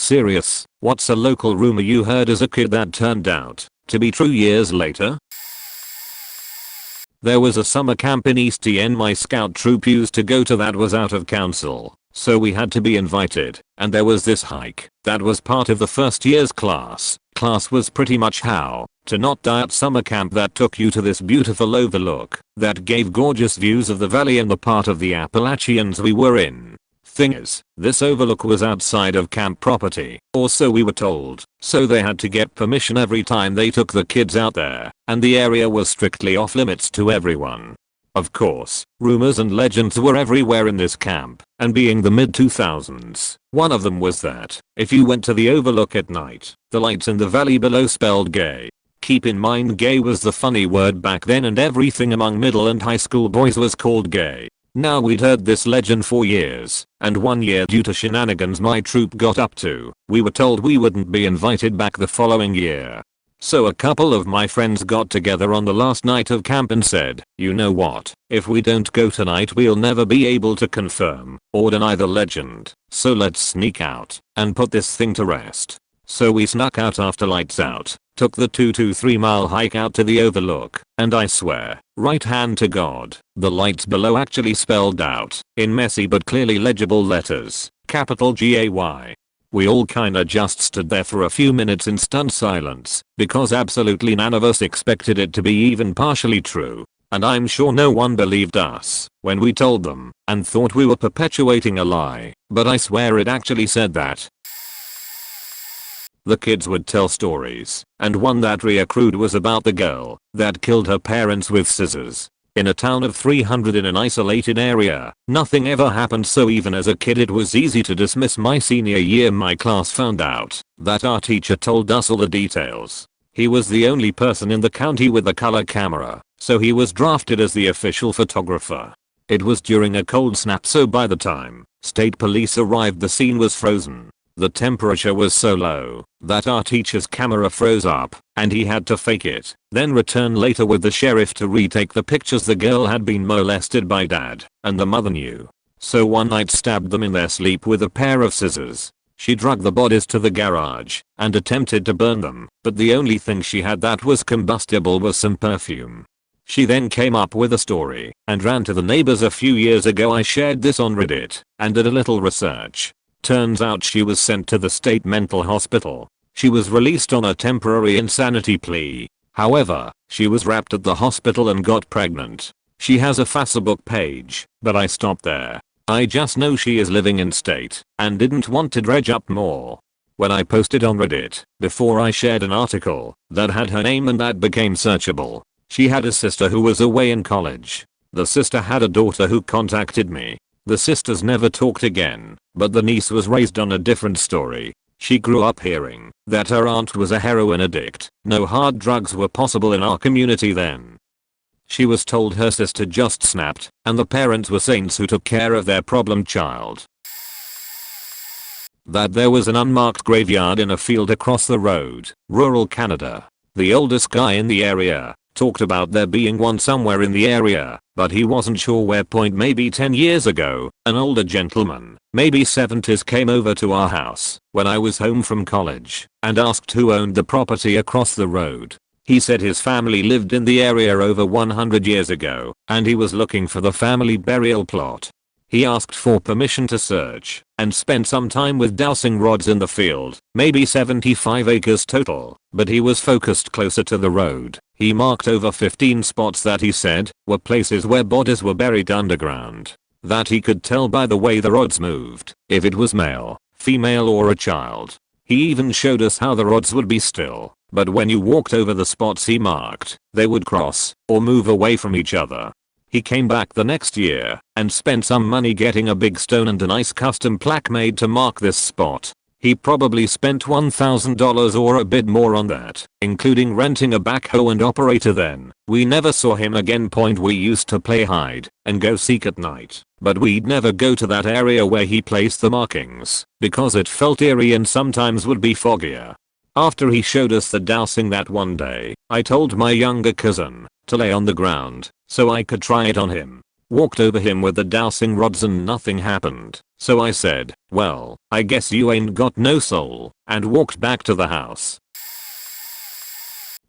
serious? What's a local rumor you heard as a kid that turned out to be true years later? There was a summer camp in East End my scout troop used to go to that was out of council, so we had to be invited, and there was this hike that was part of the first year's class. Class was pretty much how to not die at summer camp that took you to this beautiful overlook that gave gorgeous views of the valley and the part of the Appalachians we were in. Thing is, this overlook was outside of camp property, or so we were told, so they had to get permission every time they took the kids out there, and the area was strictly off limits to everyone. Of course, rumors and legends were everywhere in this camp, and being the mid-2000s, one of them was that if you went to the overlook at night, the lights in the valley below spelled gay. Keep in mind gay was the funny word back then and everything among middle and high school boys was called gay. Now we'd heard this legend for years, and one year due to shenanigans my troop got up to, we were told we wouldn't be invited back the following year. So a couple of my friends got together on the last night of camp and said, you know what, if we don't go tonight we'll never be able to confirm or deny the legend, so let's sneak out and put this thing to rest. So we snuck out after lights out, took the 2 to 3 mile hike out to the overlook, and I swear, right hand to God, the lights below actually spelled out, in messy but clearly legible letters, capital GAY. We all kinda just stood there for a few minutes in stunned silence, because absolutely none of us expected it to be even partially true. And I'm sure no one believed us when we told them, and thought we were perpetuating a lie, but I swear it actually said that. The kids would tell stories, and one that reaccrued was about the girl that killed her parents with scissors. In a town of 300 in an isolated area, nothing ever happened, so even as a kid it was easy to dismiss. My senior year my class found out that our teacher told us all the details. He was the only person in the county with a color camera, so he was drafted as the official photographer. It was during a cold snap, so by the time state police arrived the scene was frozen. The temperature was so low that our teacher's camera froze up and he had to fake it, then return later with the sheriff to retake the pictures. The girl had been molested by dad and the mother knew. So one night stabbed them in their sleep with a pair of scissors. She dragged the bodies to the garage and attempted to burn them, but the only thing she had that was combustible was some perfume. She then came up with a story and ran to the neighbors. A few years ago I shared this on Reddit and did a little research. Turns out she was sent to the state mental hospital. She was released on a temporary insanity plea. However, she was wrapped at the hospital and got pregnant. She has a Facebook page, but I stopped there. I just know she is living in state and didn't want to dredge up more. When I posted on Reddit, before I shared an article that had her name and that became searchable, she had a sister who was away in college. The sister had a daughter who contacted me. The sisters never talked again, but the niece was raised on a different story. She grew up hearing that her aunt was a heroin addict. No hard drugs were possible in our community then. She was told her sister just snapped, and the parents were saints who took care of their problem child. That there was an unmarked graveyard in a field across the road, rural Canada. The oldest guy in the area talked about there being one somewhere in the area, but he wasn't sure where. Maybe 10 years ago, an older gentleman, maybe 70s, came over to our house when I was home from college and asked who owned the property across the road. He said his family lived in the area over 100 years ago and he was looking for the family burial plot. He asked for permission to search and spent some time with dowsing rods in the field, maybe 75 acres total, but he was focused closer to the road. He marked over 15 spots that he said were places where bodies were buried underground, that he could tell by the way the rods moved if it was male, female or a child. He even showed us how the rods would be still, but when you walked over the spots he marked, they would cross or move away from each other. He came back the next year and spent some money getting a big stone and a nice custom plaque made to mark this spot. He probably spent $1,000 or a bit more on that, including renting a backhoe and operator. Then we never saw him again. We used to play hide and go seek at night, but we'd never go to that area where he placed the markings because it felt eerie and sometimes would be foggier. After he showed us the dowsing that one day, I told my younger cousin to lay on the ground so I could try it on him. Walked over him with the dowsing rods and nothing happened. So I said, well, I guess you ain't got no soul, and walked back to the house.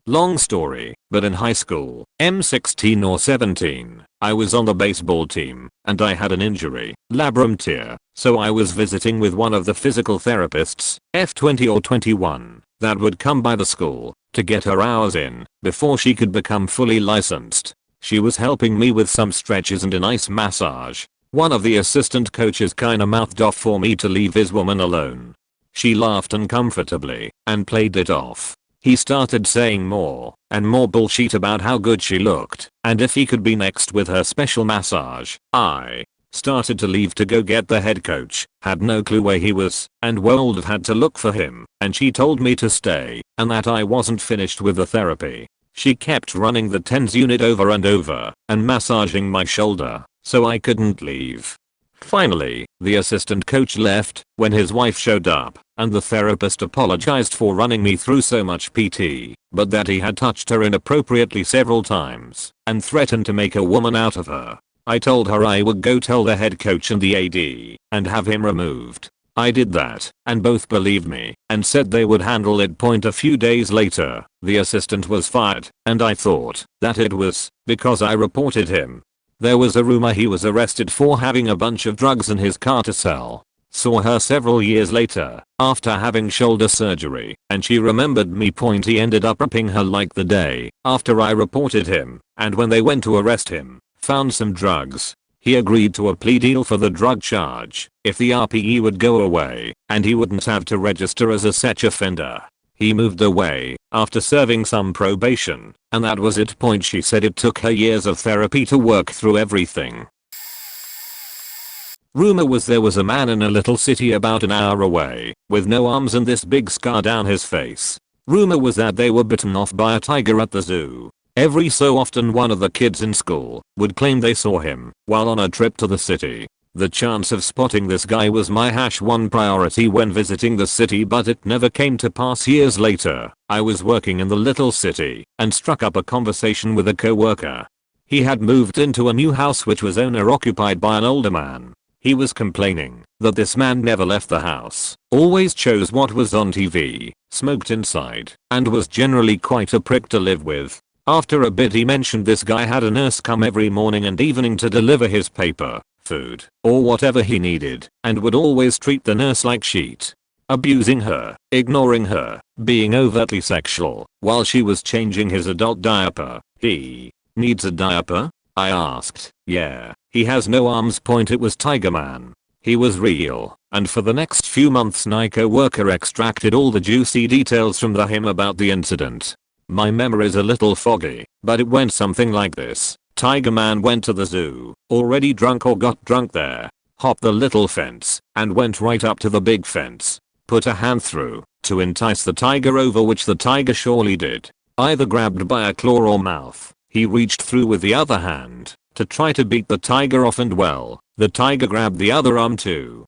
Long story, but in high school, M16 or 17, I was on the baseball team, and I had an injury, labrum tear, so I was visiting with one of the physical therapists, F20 or 21, that would come by the school, to get her hours in, before she could become fully licensed. She was helping me with some stretches and a nice massage. One of the assistant coaches kinda mouthed off for me to leave his woman alone. She laughed uncomfortably, and played it off. He started saying more and more bullshit about how good she looked and if he could be next with her special massage. I started to leave to go get the head coach, had no clue where he was, and would have had to look for him, and she told me to stay and that I wasn't finished with the therapy. She kept running the TENS unit over and over and massaging my shoulder, so I couldn't leave. Finally, the assistant coach left when his wife showed up, and the therapist apologized for running me through so much PT, but that he had touched her inappropriately several times and threatened to make a woman out of her. I told her I would go tell the head coach and the AD and have him removed. I did that, and both believed me and said they would handle it. A few days later, the assistant was fired, and I thought that it was because I reported him. There was a rumor he was arrested for having a bunch of drugs in his car to sell. Saw her several years later, after having shoulder surgery, and she remembered me. He ended up raping her like the day after I reported him, and when they went to arrest him, found some drugs. He agreed to a plea deal for the drug charge if the RPE would go away, and he wouldn't have to register as a sex offender. He moved away after serving some probation, and that was it. She said it took her years of therapy to work through everything. Rumor was there was a man in a little city about an hour away with no arms and this big scar down his face. Rumor was that they were bitten off by a tiger at the zoo. Every so often one of the kids in school would claim they saw him while on a trip to the city. The chance of spotting this guy was my #1 priority when visiting the city, but it never came to pass. Years later, I was working in the little city and struck up a conversation with a coworker. He had moved into a new house which was owner occupied by an older man. He was complaining that this man never left the house, always chose what was on TV, smoked inside, and was generally quite a prick to live with. After a bit he mentioned this guy had a nurse come every morning and evening to deliver his paper, food, or whatever he needed, and would always treat the nurse like shit. Abusing her, ignoring her, being overtly sexual while she was changing his adult diaper. He needs a diaper? I asked. Yeah, he has no arms. It was Tiger Man. He was real, and for the next few months my coworker extracted all the juicy details from him about the incident. My memory's a little foggy, but it went something like this. Tiger Man went to the zoo, already drunk or got drunk there, hopped the little fence, and went right up to the big fence. Put a hand through, to entice the tiger over, which the tiger surely did. Either grabbed by a claw or mouth, he reached through with the other hand, to try to beat the tiger off, and well, the tiger grabbed the other arm too.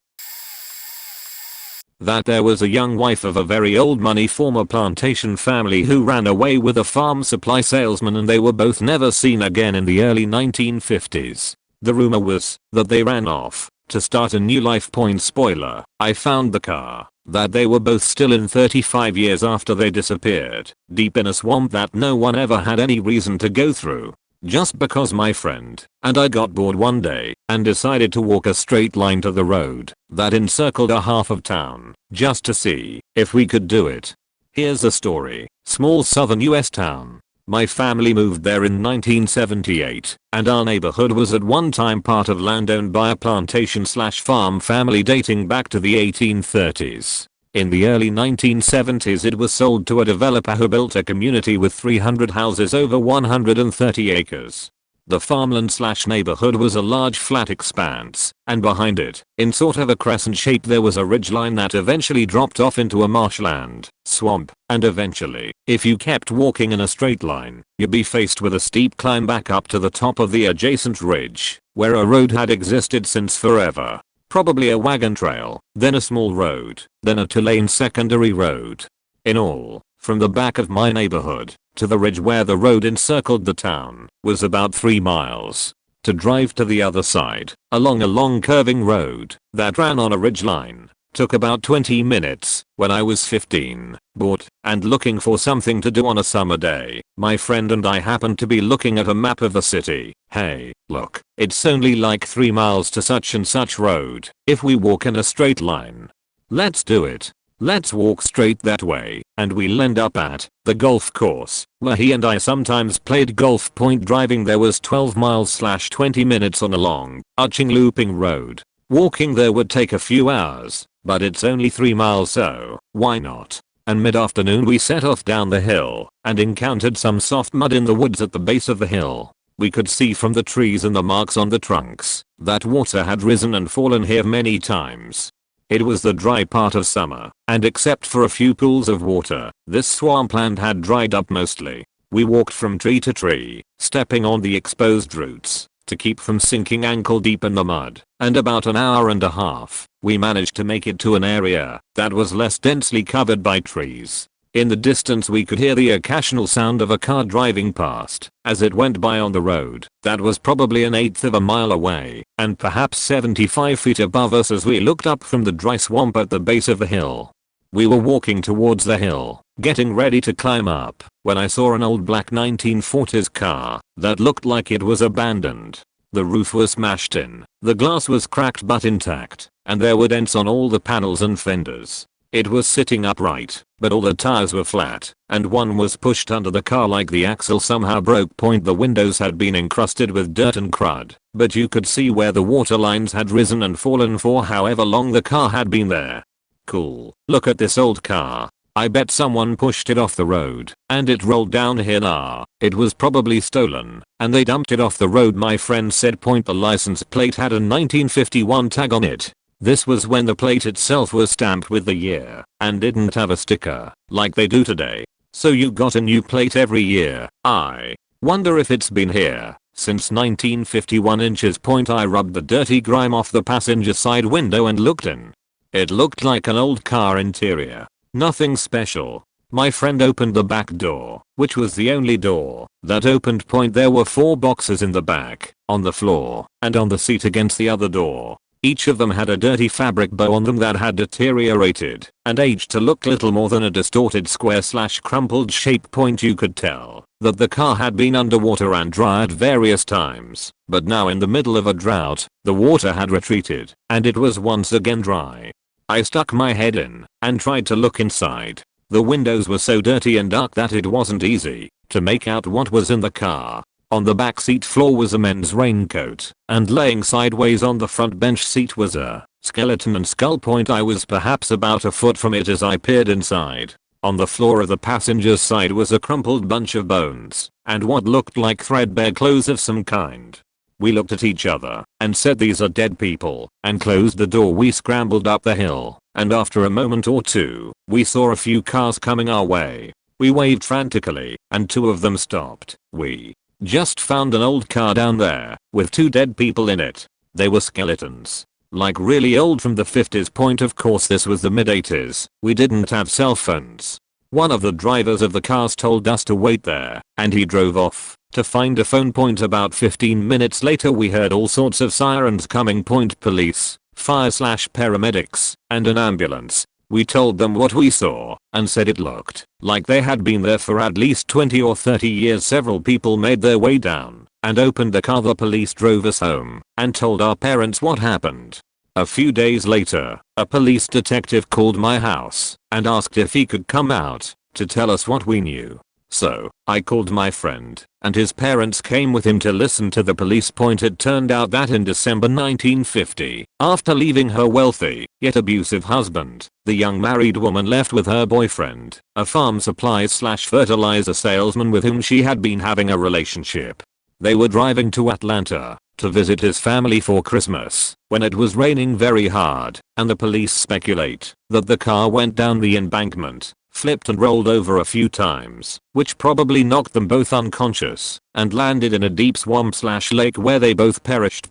That there was a young wife of a very old money former plantation family who ran away with a farm supply salesman, and they were both never seen again in the early 1950s. The rumor was that they ran off to start a new life. Spoiler, I found the car that they were both still in 35 years after they disappeared, deep in a swamp that no one ever had any reason to go through. Just because my friend and I got bored one day and decided to walk a straight line to the road that encircled a half of town just to see if we could do it. Here's the story. Small southern US town. My family moved there in 1978, and our neighborhood was at one time part of land owned by a plantation/farm family dating back to the 1830s. In the early 1970s it was sold to a developer who built a community with 300 houses over 130 acres. The farmland/neighborhood was a large flat expanse, and behind it, in sort of a crescent shape, there was a ridgeline that eventually dropped off into a marshland, swamp, and eventually, if you kept walking in a straight line, you'd be faced with a steep climb back up to the top of the adjacent ridge, where a road had existed since forever. Probably a wagon trail, then a small road, then a 2-lane secondary road. In all, from the back of my neighborhood to the ridge where the road encircled the town was about 3 miles. to drive to the other side, along a long curving road that ran on a ridgeline. Took about 20 minutes. When I was 15, bored, and looking for something to do on a summer day, my friend and I happened to be looking at a map of the city. Hey, look, it's only like 3 miles to such and such road if we walk in a straight line. Let's do it. Let's walk straight that way, and we'll end up at the golf course, where he and I sometimes played golf. Driving there was 12 miles/20 minutes on a long, arching looping road. Walking there would take a few hours, but it's only 3 miles, so why not? And mid-afternoon we set off down the hill and encountered some soft mud in the woods at the base of the hill. We could see from the trees and the marks on the trunks that water had risen and fallen here many times. It was the dry part of summer, and except for a few pools of water, this swampland had dried up mostly. We walked from tree to tree, stepping on the exposed roots to keep from sinking ankle deep in the mud, and about an hour and a half, we managed to make it to an area that was less densely covered by trees. In the distance we could hear the occasional sound of a car driving past as it went by on the road that was probably an eighth of a mile away and perhaps 75 feet above us as we looked up from the dry swamp at the base of the hill. We were walking towards the hill, getting ready to climb up, when I saw an old black 1940s car that looked like it was abandoned. The roof was smashed in, the glass was cracked but intact, and there were dents on all the panels and fenders. It was sitting upright, but all the tires were flat, and one was pushed under the car like the axle somehow broke. The windows had been encrusted with dirt and crud, but you could see where the water lines had risen and fallen for however long the car had been there. Cool. Look at this old car. I bet someone pushed it off the road, and it rolled downhill. It was probably stolen, and they dumped it off the road, my friend said. The license plate had a 1951 tag on it. This was when the plate itself was stamped with the year and didn't have a sticker like they do today. So you got a new plate every year. I wonder if it's been here since 1951 inches. I rubbed the dirty grime off the passenger side window and looked in. It looked like an old car interior. Nothing special. My friend opened the back door, which was the only door that opened. There were 4 boxes in the back, on the floor, and on the seat against the other door. Each of them had a dirty fabric bow on them that had deteriorated and aged to look little more than a distorted square/crumpled shape. You could tell that the car had been underwater and dry at various times, but now in the middle of a drought, the water had retreated and it was once again dry. I stuck my head in and tried to look inside. The windows were so dirty and dark that it wasn't easy to make out what was in the car. On the back seat floor was a men's raincoat, and laying sideways on the front bench seat was a skeleton and skull. I was perhaps about a foot from it as I peered inside. On the floor of the passenger's side was a crumpled bunch of bones and what looked like threadbare clothes of some kind. We looked at each other and said, these are dead people, and closed the door. We scrambled up the hill, and after a moment or two, we saw a few cars coming our way. We waved frantically, and 2 of them stopped. We just found an old car down there with 2 dead people in it. They were skeletons. Like really old, from the 50s. Of course this was the mid-80s. We didn't have cell phones. One of the drivers of the cars told us to wait there, and he drove off to find a phone. About 15 minutes later we heard all sorts of sirens coming. Police, fire/paramedics, and an ambulance. We told them what we saw and said it looked like they had been there for at least 20 or 30 years. Several people made their way down and opened the car. The police drove us home and told our parents what happened. A few days later, a police detective called my house and asked if he could come out to tell us what we knew. So, I called my friend, and his parents came with him to listen to the police. It turned out that in December 1950, after leaving her wealthy, yet abusive husband, the young married woman left with her boyfriend, a farm supplies/fertilizer salesman with whom she had been having a relationship. They were driving to Atlanta to visit his family for Christmas when it was raining very hard, and the police speculate that the car went down the embankment, flipped and rolled over a few times, which probably knocked them both unconscious, and landed in a deep swamp/lake where they both perished.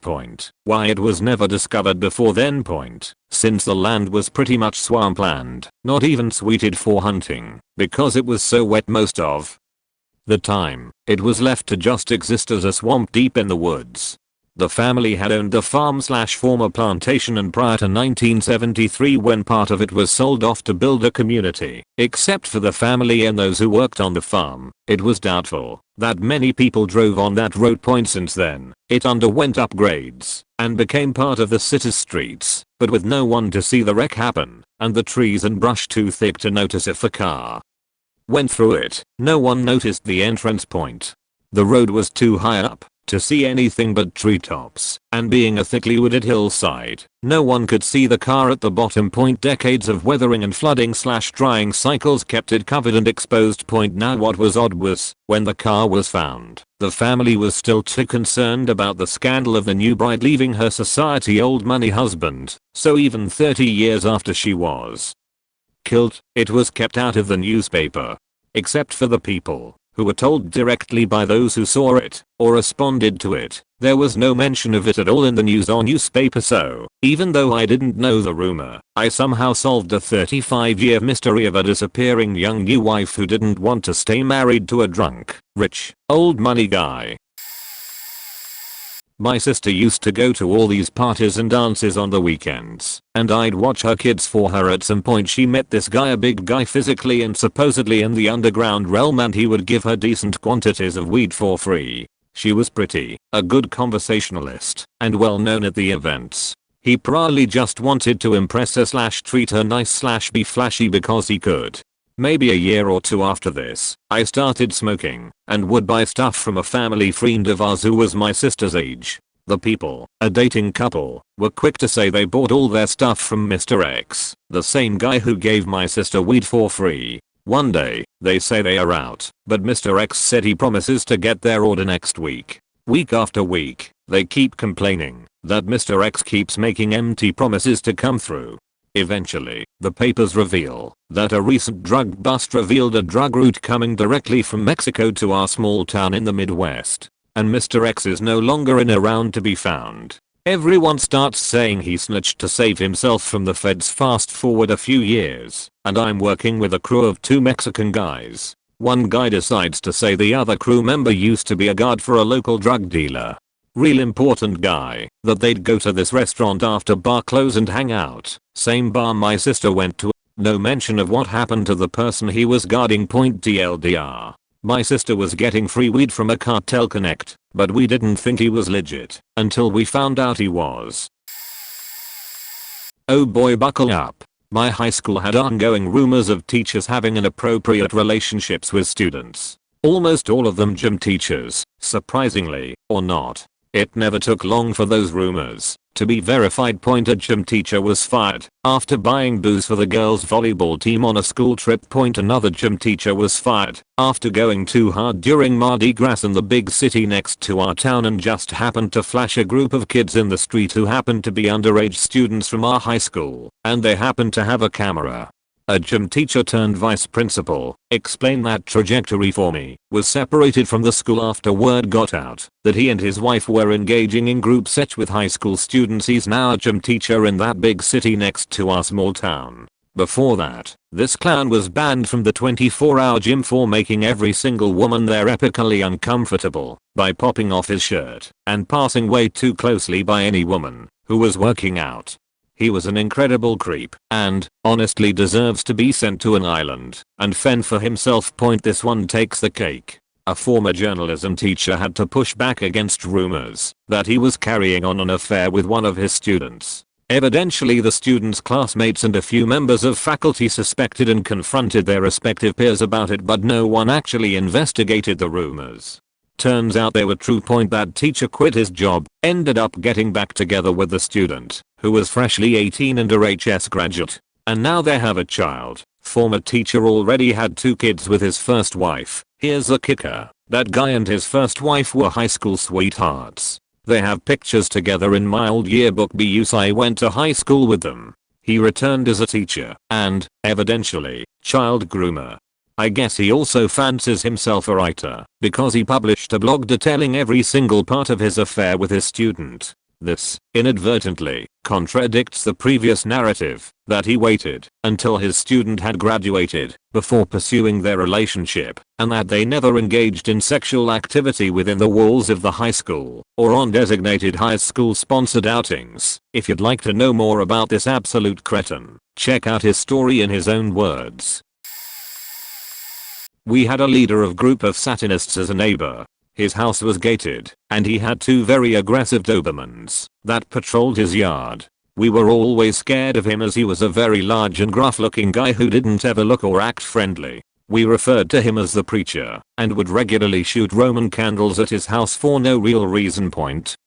Why it was never discovered before then. Since the land was pretty much swampland, not even suited for hunting, because it was so wet most of the time. It was left to just exist as a swamp deep in the woods. The family had owned the farm/former plantation, and prior to 1973, when part of it was sold off to build a community, except for the family and those who worked on the farm, it was doubtful that many people drove on that road point since then. It underwent upgrades and became part of the city's streets, but with no one to see the wreck happen, and the trees and brush too thick to notice if a car went through it. No one noticed the entrance point. The road was too high up to see anything but treetops, and being a thickly wooded hillside, no one could see the car at the bottom point. Decades of weathering and flooding/drying cycles kept it covered and exposed. Now what was odd was, when the car was found, the family was still too concerned about the scandal of the new bride leaving her society old money husband, so even 30 years after she was killed, it was kept out of the newspaper. Except for the people who were told directly by those who saw it or responded to it, there was no mention of it at all in the news or newspaper. So, even though I didn't know the rumor, I somehow solved a 35-year mystery of a disappearing young new wife who didn't want to stay married to a drunk, rich, old money guy. My sister used to go to all these parties and dances on the weekends, and I'd watch her kids for her. At some point she met this guy, a big guy physically and supposedly in the underground realm, and he would give her decent quantities of weed for free. She was pretty, a good conversationalist, and well known at the events. He probably just wanted to impress her/treat her nice/be flashy because he could. Maybe a year or two after this, I started smoking and would buy stuff from a family friend of ours who was my sister's age. The people, a dating couple, were quick to say they bought all their stuff from Mr. X, the same guy who gave my sister weed for free. One day, they say they are out, but Mr. X said he promises to get their order next week. Week after week, they keep complaining that Mr. X keeps making empty promises to come through. Eventually, the papers reveal that a recent drug bust revealed a drug route coming directly from Mexico to our small town in the Midwest, and Mr. X is no longer in around to be found. Everyone starts saying he snitched to save himself from the feds. Fast forward a few years, and I'm working with a crew of 2 Mexican guys. One guy decides to say the other crew member used to be a guard for a local drug dealer. Real important guy, that they'd go to this restaurant after bar close and hang out. Same bar my sister went to. No mention of what happened to the person he was guarding. TLDR. My sister was getting free weed from a cartel connect, but we didn't think he was legit until we found out he was. Oh boy, buckle up. My high school had ongoing rumors of teachers having inappropriate relationships with students. Almost all of them gym teachers, surprisingly, or not. It never took long for those rumors to be verified. A gym teacher was fired after buying booze for the girls' volleyball team on a school trip. Another gym teacher was fired after going too hard during Mardi Gras in the big city next to our town and just happened to flash a group of kids in the street who happened to be underage students from our high school, and they happened to have a camera. A gym teacher turned vice principal explained that trajectory for me was separated from the school after word got out that he and his wife were engaging in group sex with high school students. He's now a gym teacher in that big city next to our small town. Before that, this clown was banned from the 24-hour gym for making every single woman there epically uncomfortable by popping off his shirt and passing way too closely by any woman who was working out. He was an incredible creep and, honestly, deserves to be sent to an island and fend for himself. This one takes the cake. A former journalism teacher had to push back against rumors that he was carrying on an affair with one of his students. Evidently the student's classmates and a few members of faculty suspected and confronted their respective peers about it, but no one actually investigated the rumors. Turns out they were true. That teacher quit his job, ended up getting back together with the student, who was freshly 18 and a HS graduate, and now they have a child. Former teacher already had 2 kids with his first wife. Here's the kicker. That guy and his first wife were high school sweethearts. They have pictures together in my old yearbook. I went to high school with them. He returned as a teacher and, evidentially, child groomer. I guess he also fancies himself a writer because he published a blog detailing every single part of his affair with his student. This, inadvertently, contradicts the previous narrative that he waited until his student had graduated before pursuing their relationship, and that they never engaged in sexual activity within the walls of the high school or on designated high school sponsored outings. If you'd like to know more about this absolute cretin, check out his story in his own words. We had a leader of group of Satanists as a neighbor. His house was gated, and he had 2 very aggressive Dobermans that patrolled his yard. We were always scared of him as he was a very large and gruff looking guy who didn't ever look or act friendly. We referred to him as the preacher and would regularly shoot Roman candles at his house for no real reason.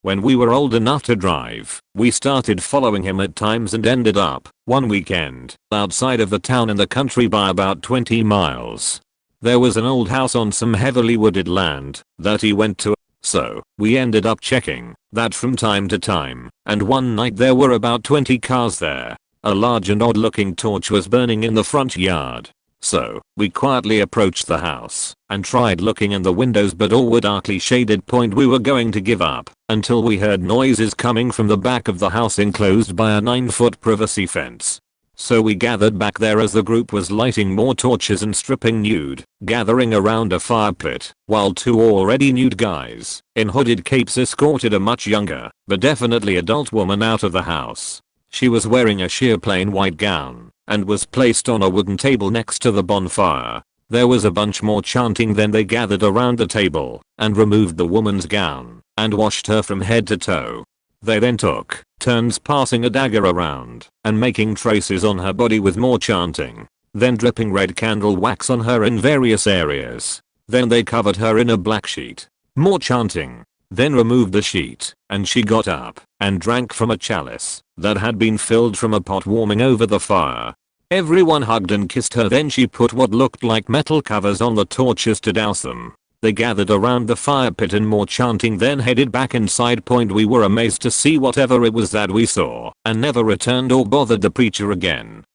When we were old enough to drive, we started following him at times and ended up, one weekend, outside of the town in the country by about 20 miles. There was an old house on some heavily wooded land that he went to, so we ended up checking that from time to time, and one night there were about 20 cars there. A large and odd looking torch was burning in the front yard. So we quietly approached the house and tried looking in the windows, but all were darkly shaded. We were going to give up until we heard noises coming from the back of the house enclosed by a 9-foot privacy fence. So we gathered back there as the group was lighting more torches and stripping nude, gathering around a fire pit, while 2 already nude guys in hooded capes escorted a much younger, but definitely adult woman out of the house. She was wearing a sheer plain white gown and was placed on a wooden table next to the bonfire. There was a bunch more chanting. Then they gathered around the table and removed the woman's gown and washed her from head to toe. They then took turns passing a dagger around and making traces on her body with more chanting, then dripping red candle wax on her in various areas. Then they covered her in a black sheet. More chanting. Then removed the sheet, and she got up and drank from a chalice that had been filled from a pot warming over the fire. Everyone hugged and kissed her. Then she put what looked like metal covers on the torches to douse them. They gathered around the fire pit and more chanting, then headed back inside. We were amazed to see whatever it was that we saw and never returned or bothered the preacher again.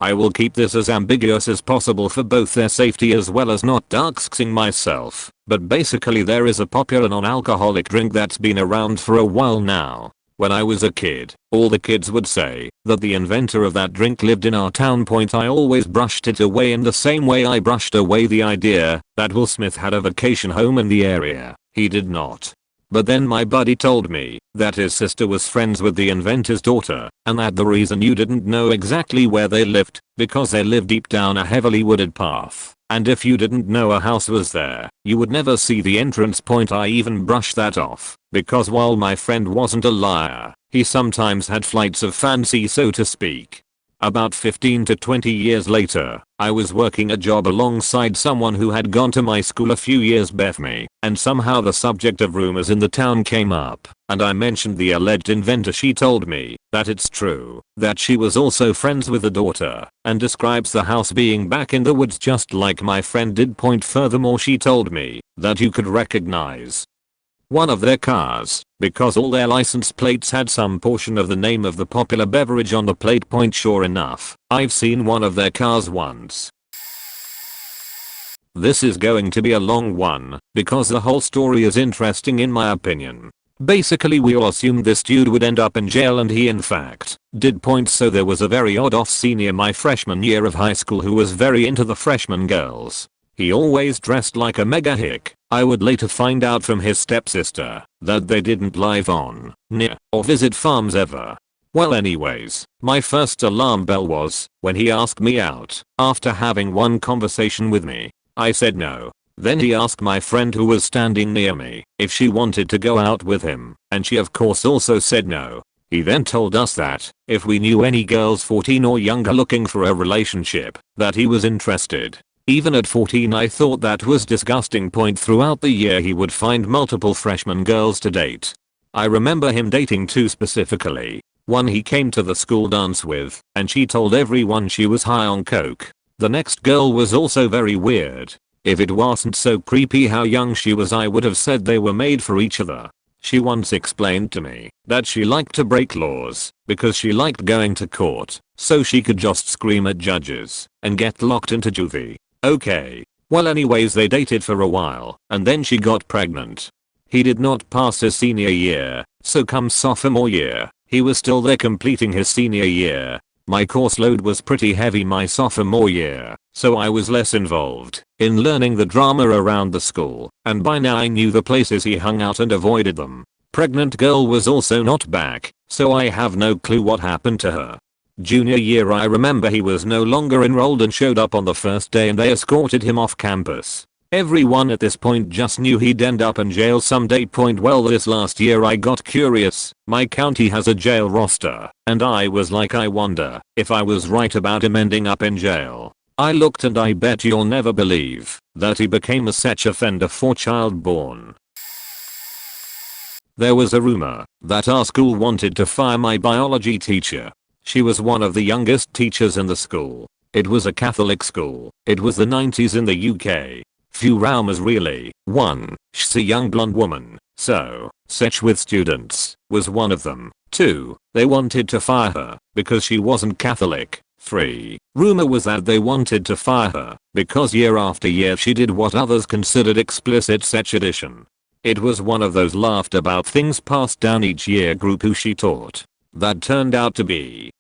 I will keep this as ambiguous as possible for both their safety as well as not doxing myself, but basically there is a popular non-alcoholic drink that's been around for a while now. When I was a kid, all the kids would say that the inventor of that drink lived in our town. I always brushed it away in the same way I brushed away the idea that Will Smith had a vacation home in the area. He did not. But then my buddy told me that his sister was friends with the inventor's daughter, and that the reason you didn't know exactly where they lived because they lived deep down a heavily wooded path. And if you didn't know a house was there, you would never see the entrance. I even brushed that off, because while my friend wasn't a liar, he sometimes had flights of fancy, so to speak. About 15 to 20 years later, I was working a job alongside someone who had gone to my school a few years before me, and somehow the subject of rumors in the town came up, and I mentioned the alleged inventor. She told me that it's true, that she was also friends with the daughter, and describes the house being back in the woods just like my friend did. Furthermore, she told me that you could recognize one of their cars because all their license plates had some portion of the name of the popular beverage on the plate. Sure enough, I've seen one of their cars once. This is going to be a long one because the whole story is interesting in my opinion. Basically we all assumed this dude would end up in jail, and he in fact did. So there was a very odd off senior my freshman year of high school who was very into the freshman girls. He always dressed like a mega hick. I would later find out from his stepsister that they didn't live on, near, or visit farms ever. Well anyways, my first alarm bell was when he asked me out after having one conversation with me. I said no. Then he asked my friend who was standing near me if she wanted to go out with him, and she of course also said no. He then told us that if we knew any girls 14 or younger looking for a relationship, that he was interested. Even at 14 I thought that was disgusting. Throughout the year he would find multiple freshman girls to date. I remember him dating 2 specifically. One he came to the school dance with, and she told everyone she was high on coke. The next girl was also very weird. If it wasn't so creepy how young she was, I would have said they were made for each other. She once explained to me that she liked to break laws because she liked going to court so she could just scream at judges and get locked into juvie. Okay. Well anyways, they dated for a while and then she got pregnant. He did not pass his senior year, so come sophomore year, he was still there completing his senior year. My course load was pretty heavy my sophomore year, so I was less involved in learning the drama around the school, and by now I knew the places he hung out and avoided them. Pregnant girl was also not back, so I have no clue what happened to her. Junior year I remember he was no longer enrolled and showed up on the first day and they escorted him off campus. Everyone at this point just knew he'd end up in jail someday. Well, this last year I got curious. My county has a jail roster, and I was like, I wonder if I was right about him ending up in jail. I looked and I bet you'll never believe that he became a sex offender for child born. There was a rumor that our school wanted to fire my biology teacher. She was one of the youngest teachers in the school. It was a Catholic school. It was the 90s in the UK. Few rumors really. 1. She's a young blonde woman, so sex with students was one of them. 2. They wanted to fire her because she wasn't Catholic. 3. Rumor was that they wanted to fire her because year after year she did what others considered explicit sex addition. It was one of those laughed about things passed down each year group who she taught. That turned out to be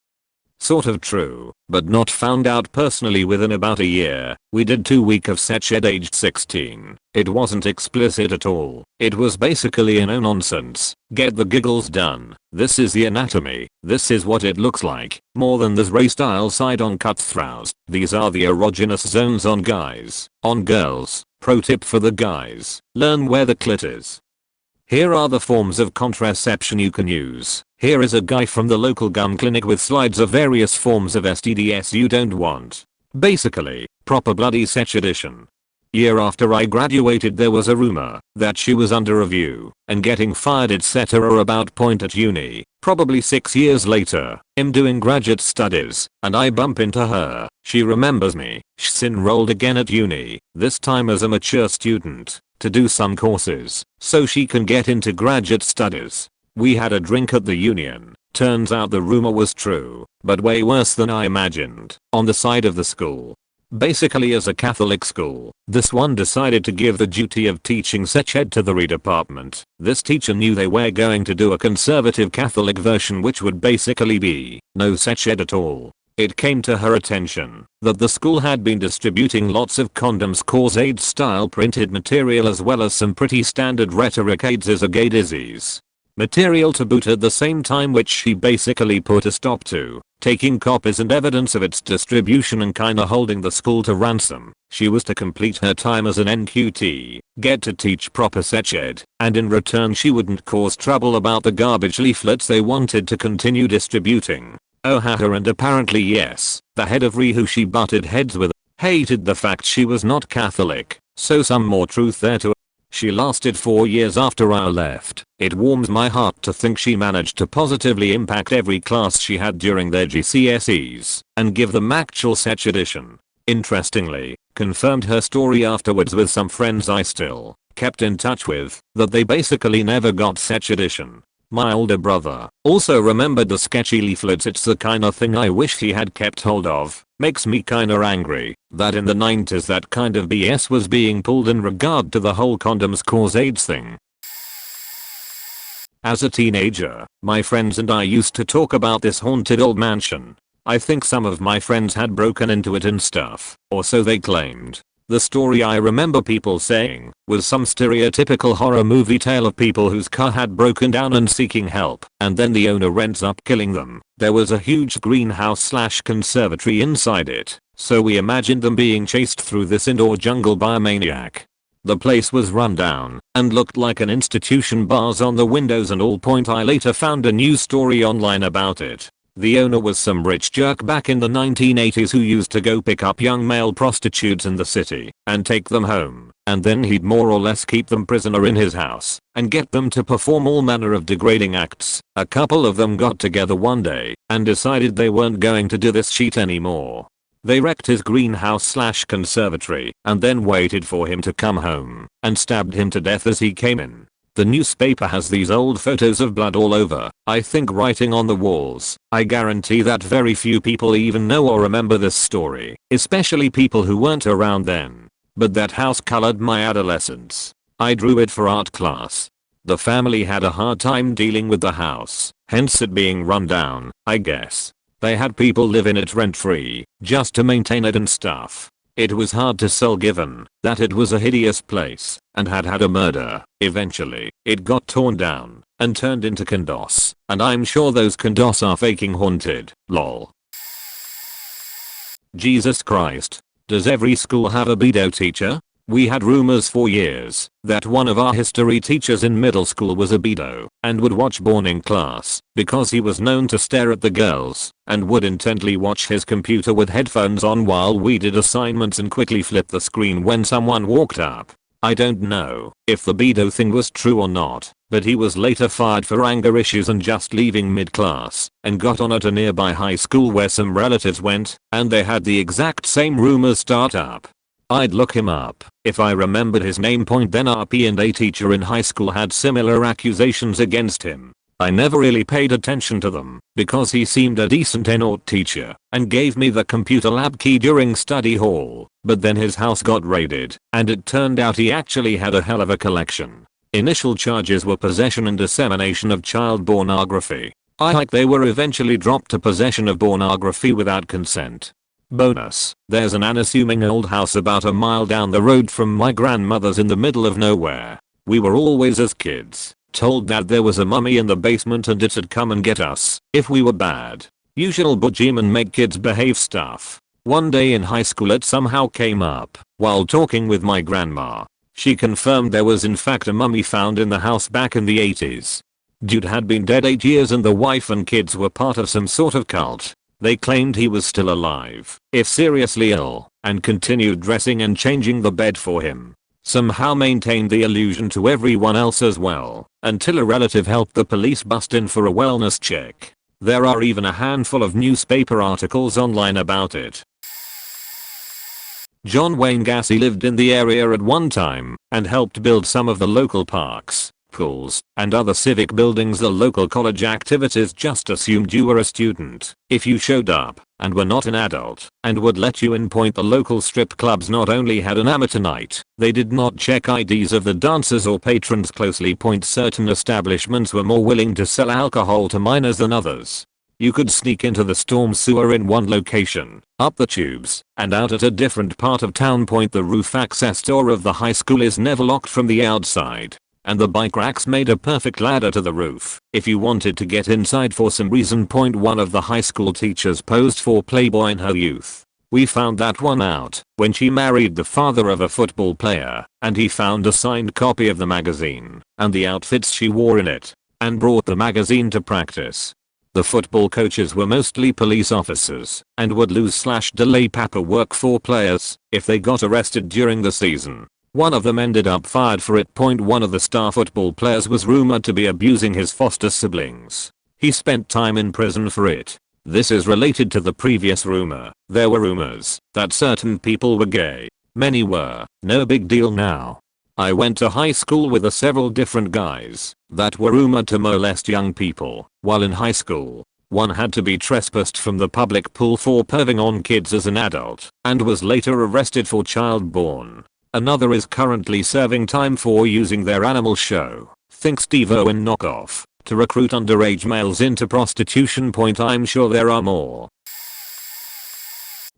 sort of true, but not found out personally within about a year. We did 2 weeks of sex ed aged 16. It wasn't explicit at all. It was basically a no nonsense, get the giggles done. This is the anatomy. This is what it looks like. More than this ray style side on cutthroats. These are the erogenous zones on guys. On girls. Pro tip for the guys. Learn where the clit is. Here are the forms of contraception you can use. Here is a guy from the local gun clinic with slides of various forms of STDs you don't want. Basically, proper bloody sex addition. Year after I graduated there was a rumor that she was under review and getting fired etc. about point at uni. Probably 6 years later, I'm doing graduate studies and I bump into her. She remembers me. She's enrolled again at uni, this time as a mature student, to do some courses so she can get into graduate studies. We had a drink at the union. Turns out the rumor was true, but way worse than I imagined, on the side of the school. Basically, as a Catholic school, this one decided to give the duty of teaching sex ed to the re department. This teacher knew they were going to do a conservative Catholic version which would basically be no sex ed at all. It came to her attention that the school had been distributing lots of condoms cause AIDS style printed material as well as some pretty standard rhetoric AIDS is a gay disease material to boot at the same time, which she basically put a stop to, taking copies and evidence of its distribution and kinda holding the school to ransom. She was to complete her time as an NQT, get to teach proper sex ed, and in return she wouldn't cause trouble about the garbage leaflets they wanted to continue distributing. Oh haha, and apparently yes, the head of RE who she butted heads with hated the fact she was not Catholic, so some more truth there to. She lasted 4 years after I left. It warms my heart to think she managed to positively impact every class she had during their GCSEs and give them actual sex edition. Interestingly, confirmed her story afterwards with some friends I still kept in touch with, that they basically never got sex edition. My older brother also remembered the sketchy leaflets. It's the kinda thing I wish he had kept hold of. Makes me kinda angry that in the 90s that kind of BS was being pulled in regard to the whole condoms cause AIDS thing. As a teenager, my friends and I used to talk about this haunted old mansion. I think some of my friends had broken into it and stuff, or so they claimed. The story I remember people saying was some stereotypical horror movie tale of people whose car had broken down and seeking help, and then the owner ends up killing them. There was a huge greenhouse/conservatory inside it, so we imagined them being chased through this indoor jungle by a maniac. The place was run down and looked like an institution, bars on the windows and all. I later found a news story online about it. The owner was some rich jerk back in the 1980s who used to go pick up young male prostitutes in the city and take them home, and then he'd more or less keep them prisoner in his house and get them to perform all manner of degrading acts. A couple of them got together one day and decided they weren't going to do this shit anymore. They wrecked his greenhouse/conservatory and then waited for him to come home and stabbed him to death as he came in. The newspaper has these old photos of blood all over, I think writing on the walls. I guarantee that very few people even know or remember this story, especially people who weren't around then. But that house colored my adolescence. I drew it for art class. The family had a hard time dealing with the house, hence it being run down, I guess. They had people live in it rent free, just to maintain it and stuff. It was hard to sell given that it was a hideous place and had had a murder. Eventually, it got torn down and turned into condos, and I'm sure those condos are faking haunted, lol. Jesus Christ. Does every school have a pedo teacher? We had rumors for years that one of our history teachers in middle school was a pedo and would watch porn in class because he was known to stare at the girls and would intently watch his computer with headphones on while we did assignments and quickly flip the screen when someone walked up. I don't know if the pedo thing was true or not, but he was later fired for anger issues and just leaving mid-class and got on at a nearby high school where some relatives went and they had the exact same rumors start up. I'd look him up if I remembered his name. Then our P&A teacher in high school had similar accusations against him. I never really paid attention to them because he seemed a decent art teacher and gave me the computer lab key during study hall, but then his house got raided and it turned out he actually had a hell of a collection. Initial charges were possession and dissemination of child pornography. They were eventually dropped to possession of pornography without consent. Bonus, there's an unassuming old house about a mile down the road from my grandmother's in the middle of nowhere. We were always as kids told that there was a mummy in the basement and it'd come and get us if we were bad. Usual boogeyman make kids behave stuff. One day in high school it somehow came up while talking with my grandma. She confirmed there was in fact a mummy found in the house back in the 80s. Dude had been dead 8 years and the wife and kids were part of some sort of cult. They claimed he was still alive, if seriously ill, and continued dressing and changing the bed for him. Somehow maintained the illusion to everyone else as well, until a relative helped the police bust in for a wellness check. There are even a handful of newspaper articles online about it. John Wayne Gacy lived in the area at one time and helped build some of the local parks, pools, and other civic buildings. The local college activities just assumed you were a student if you showed up and were not an adult and would let you in. The local strip clubs not only had an amateur night, they did not check IDs of the dancers or patrons closely. Certain establishments were more willing to sell alcohol to minors than others. You could sneak into the storm sewer in one location, up the tubes, and out at a different part of town. The roof access door of the high school is never locked from the outside, and the bike racks made a perfect ladder to the roof if you wanted to get inside for some reason. One of the high school teachers posed for Playboy in her youth. We found that one out when she married the father of a football player, and he found a signed copy of the magazine and the outfits she wore in it, and brought the magazine to practice. The football coaches were mostly police officers and would lose/delay paperwork for players if they got arrested during the season. One of them ended up fired for it. One of the star football players was rumored to be abusing his foster siblings. He spent time in prison for it. This is related to the previous rumor. There were rumors that certain people were gay. Many were. No big deal now. I went to high school with several different guys that were rumored to molest young people while in high school. One had to be trespassed from the public pool for perving on kids as an adult and was later arrested for child porn. Another is currently serving time for using their animal show, think Steve Irwin knockoff, to recruit underage males into prostitution. I'm sure there are more.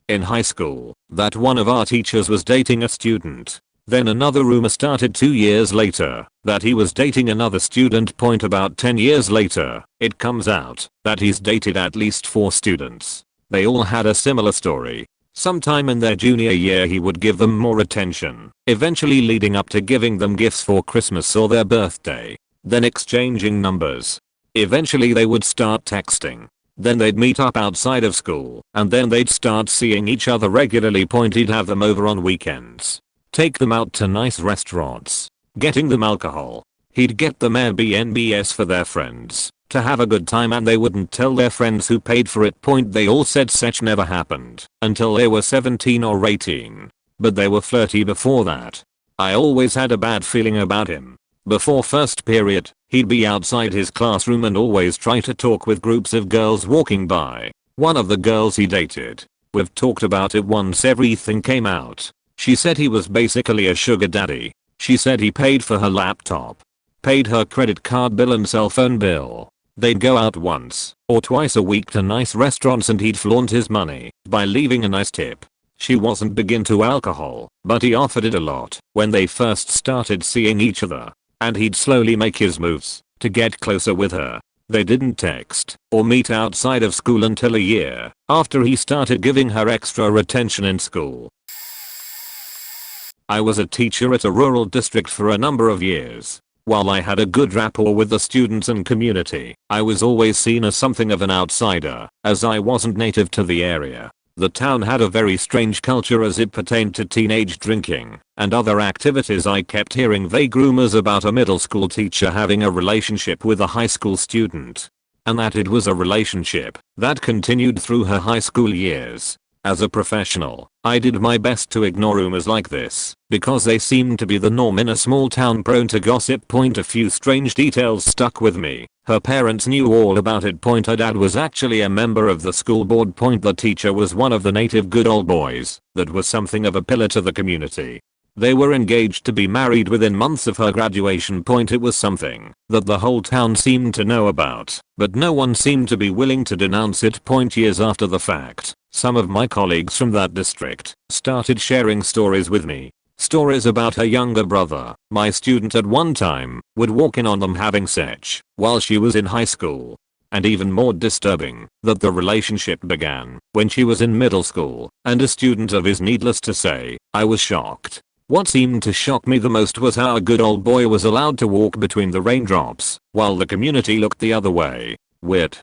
In high school, that one of our teachers was dating a student. Then another rumor started 2 years later that he was dating another student. About 10 years later, it comes out that he's dated at least 4 students. They all had a similar story. Sometime in their junior year he would give them more attention, eventually leading up to giving them gifts for Christmas or their birthday, then exchanging numbers. Eventually they would start texting. Then they'd meet up outside of school, and then they'd start seeing each other regularly. He'd have them over on weekends, take them out to nice restaurants, getting them alcohol. He'd get them Airbnbs for their friends to have a good time, and they wouldn't tell their friends who paid for it. They all said such never happened until they were 17 or 18. But they were flirty before that. I always had a bad feeling about him. Before first period, he'd be outside his classroom and always try to talk with groups of girls walking by. One of the girls he dated, we've talked about it once everything came out. She said he was basically a sugar daddy. She said he paid for her laptop. paid her credit card bill and cell phone bill. They'd go out once or twice a week to nice restaurants and he'd flaunt his money by leaving a nice tip. She wasn't big into alcohol, but he offered it a lot when they first started seeing each other. And he'd slowly make his moves to get closer with her. They didn't text or meet outside of school until a year after he started giving her extra attention in school. I was a teacher at a rural district for a number of years. While I had a good rapport with the students and community, I was always seen as something of an outsider, as I wasn't native to the area. The town had a very strange culture as it pertained to teenage drinking and other activities. I kept hearing vague rumors about a middle school teacher having a relationship with a high school student, and that it was a relationship that continued through her high school years. As a professional, I did my best to ignore rumors like this because they seemed to be the norm in a small town prone to gossip. A few strange details stuck with me. Her parents knew all about it. Her dad was actually a member of the school board. The teacher was one of the native good old boys that was something of a pillar to the community. They were engaged to be married within months of her graduation. It was something that the whole town seemed to know about, but no one seemed to be willing to denounce it. Years after the fact, some of my colleagues from that district started sharing stories with me. Stories about her younger brother, my student at one time, would walk in on them having sex while she was in high school. And even more disturbing, that the relationship began when she was in middle school and a student of his. Needless to say, I was shocked. What seemed to shock me the most was how a good old boy was allowed to walk between the raindrops while the community looked the other way. Weird.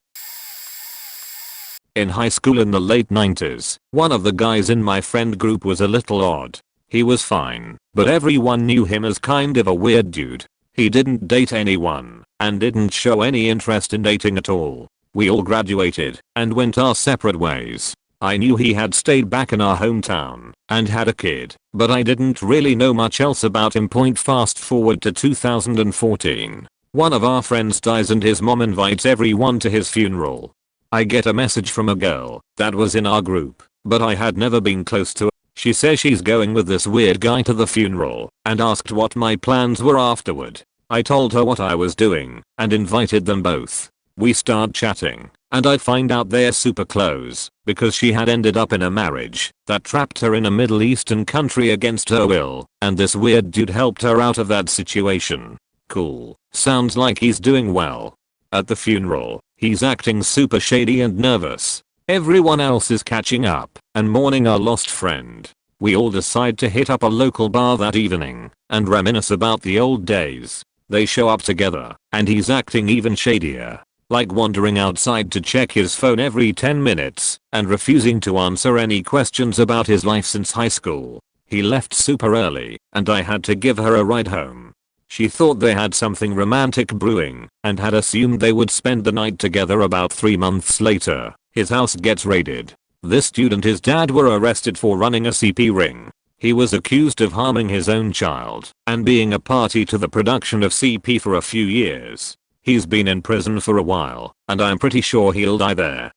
In high school in the late 90s, one of the guys in my friend group was a little odd. He was fine, but everyone knew him as kind of a weird dude. He didn't date anyone and didn't show any interest in dating at all. We all graduated and went our separate ways. I knew he had stayed back in our hometown and had a kid, but I didn't really know much else about him. Fast forward to 2014. One of our friends dies and his mom invites everyone to his funeral. I get a message from a girl that was in our group, but I had never been close to her. She says she's going with this weird guy to the funeral and asked what my plans were afterward. I told her what I was doing and invited them both. We start chatting and I find out they're super close because she had ended up in a marriage that trapped her in a Middle Eastern country against her will, and this weird dude helped her out of that situation. Cool. Sounds like he's doing well. At the funeral, he's acting super shady and nervous. Everyone else is catching up and mourning our lost friend. We all decide to hit up a local bar that evening and reminisce about the old days. They show up together and he's acting even shadier, like wandering outside to check his phone every 10 minutes and refusing to answer any questions about his life since high school. He left super early and I had to give her a ride home. She thought they had something romantic brewing and had assumed they would spend the night together. About 3 months later, his house gets raided. This dude and his dad were arrested for running a CP ring. He was accused of harming his own child and being a party to the production of CP for a few years. He's been in prison for a while and I'm pretty sure he'll die there.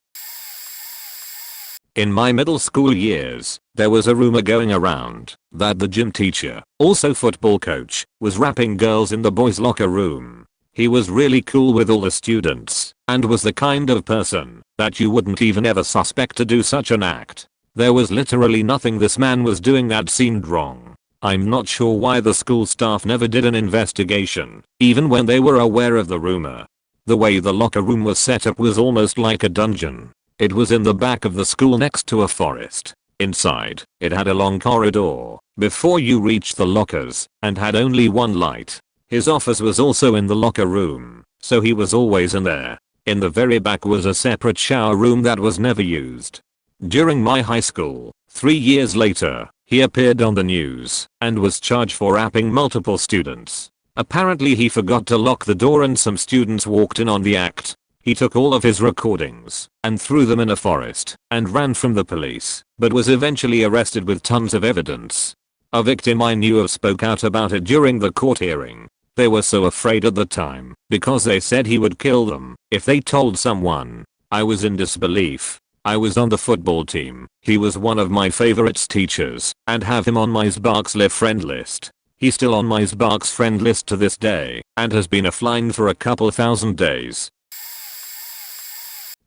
In my middle school years, there was a rumor going around that the gym teacher, also football coach, was rapping girls in the boys' locker room. He was really cool with all the students and was the kind of person that you wouldn't even ever suspect to do such an act. There was literally nothing this man was doing that seemed wrong. I'm not sure why the school staff never did an investigation, even when they were aware of the rumor. The way the locker room was set up was almost like a dungeon. It was in the back of the school next to a forest. Inside, it had a long corridor before you reached the lockers and had only one light. His office was also in the locker room, so he was always in there. In the very back was a separate shower room that was never used. During my high school, 3 years later, he appeared on the news and was charged for rapping multiple students. Apparently he forgot to lock the door and some students walked in on the act. He took all of his recordings and threw them in a forest and ran from the police, but was eventually arrested with tons of evidence. A victim I knew of spoke out about it during the court hearing. They were so afraid at the time because they said he would kill them if they told someone. I was in disbelief. I was on the football team. He was one of my favorites teachers and have him on my Sparks Live friend list. He's still on my Sparks friend list to this day and has been offline for a couple thousand days.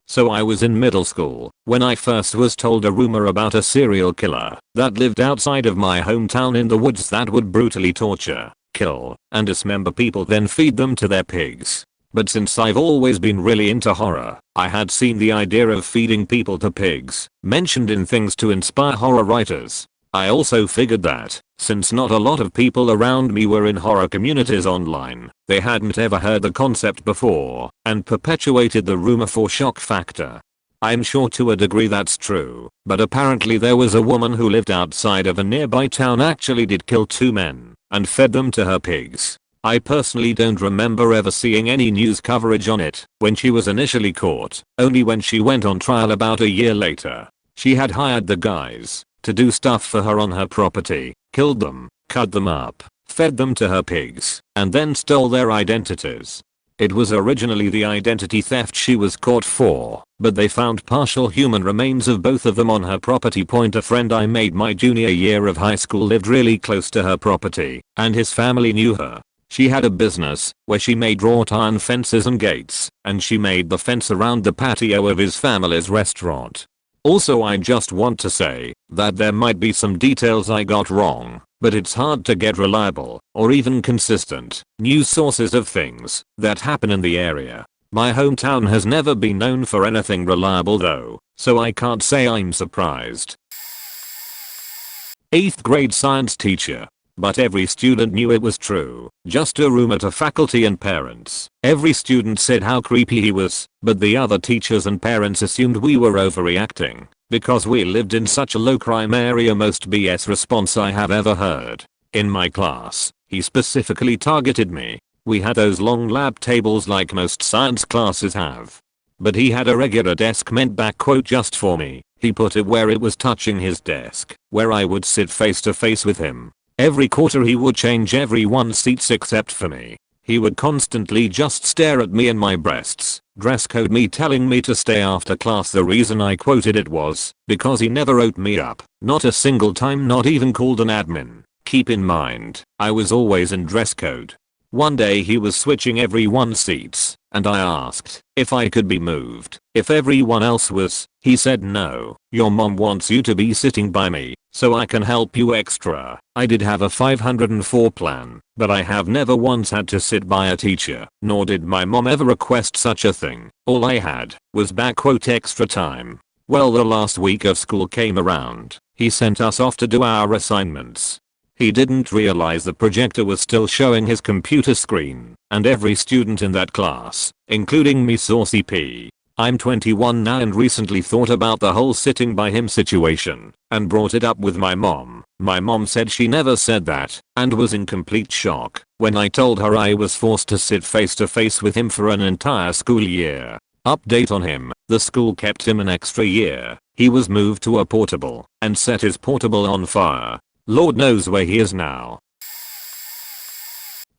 So I was in middle school when I first was told a rumor about a serial killer that lived outside of my hometown in the woods that would brutally torture, kill, and dismember people, then feed them to their pigs. But since I've always been really into horror, I had seen the idea of feeding people to pigs mentioned in things to inspire horror writers. I also figured that, since not a lot of people around me were in horror communities online, they hadn't ever heard the concept before, and perpetuated the rumor for shock factor. I'm sure to a degree that's true, but apparently there was a woman who lived outside of a nearby town actually did kill 2 men, and fed them to her pigs. I personally don't remember ever seeing any news coverage on it when she was initially caught, only when she went on trial about a year later. She had hired the guys to do stuff for her on her property, killed them, cut them up, fed them to her pigs, and then stole their identities. It was originally the identity theft she was caught for, but they found partial human remains of both of them on her property. A friend I made my junior year of high school lived really close to her property, and his family knew her. She had a business where she made wrought iron fences and gates, and she made the fence around the patio of his family's restaurant. Also, I just want to say that there might be some details I got wrong, but it's hard to get reliable or even consistent news sources of things that happen in the area. My hometown has never been known for anything reliable though, so I can't say I'm surprised. 8th grade science teacher. But every student knew it was true, just a rumor to faculty and parents. Every student said how creepy he was, but the other teachers and parents assumed we were overreacting because we lived in such a low crime area. Most BS response I have ever heard. In my class, he specifically targeted me. We had those long lab tables like most science classes have. But he had a regular desk meant back quote just for me. He put it where it was touching his desk, where I would sit face to face with him. Every quarter he would change everyone's seats except for me. He would constantly just stare at me and my breasts, dress code me, telling me to stay after class. The reason I quoted it was because he never wrote me up, not a single time, not even called an admin. Keep in mind, I was always in dress code. One day he was switching everyone's seats, and I asked if I could be moved if everyone else was. He said no, your mom wants you to be sitting by me, so I can help you extra. I did have a 504 plan, but I have never once had to sit by a teacher, nor did my mom ever request such a thing. All I had was back quote extra time. Well, the last week of school came around. He sent us off to do our assignments. He didn't realize the projector was still showing his computer screen, and every student in that class, including me, saw CP. I'm 21 now and recently thought about the whole sitting by him situation and brought it up with my mom. My mom said she never said that and was in complete shock when I told her I was forced to sit face to face with him for an entire school year. Update on him: the school kept him an extra year. He was moved to a portable and set his portable on fire. Lord knows where he is now.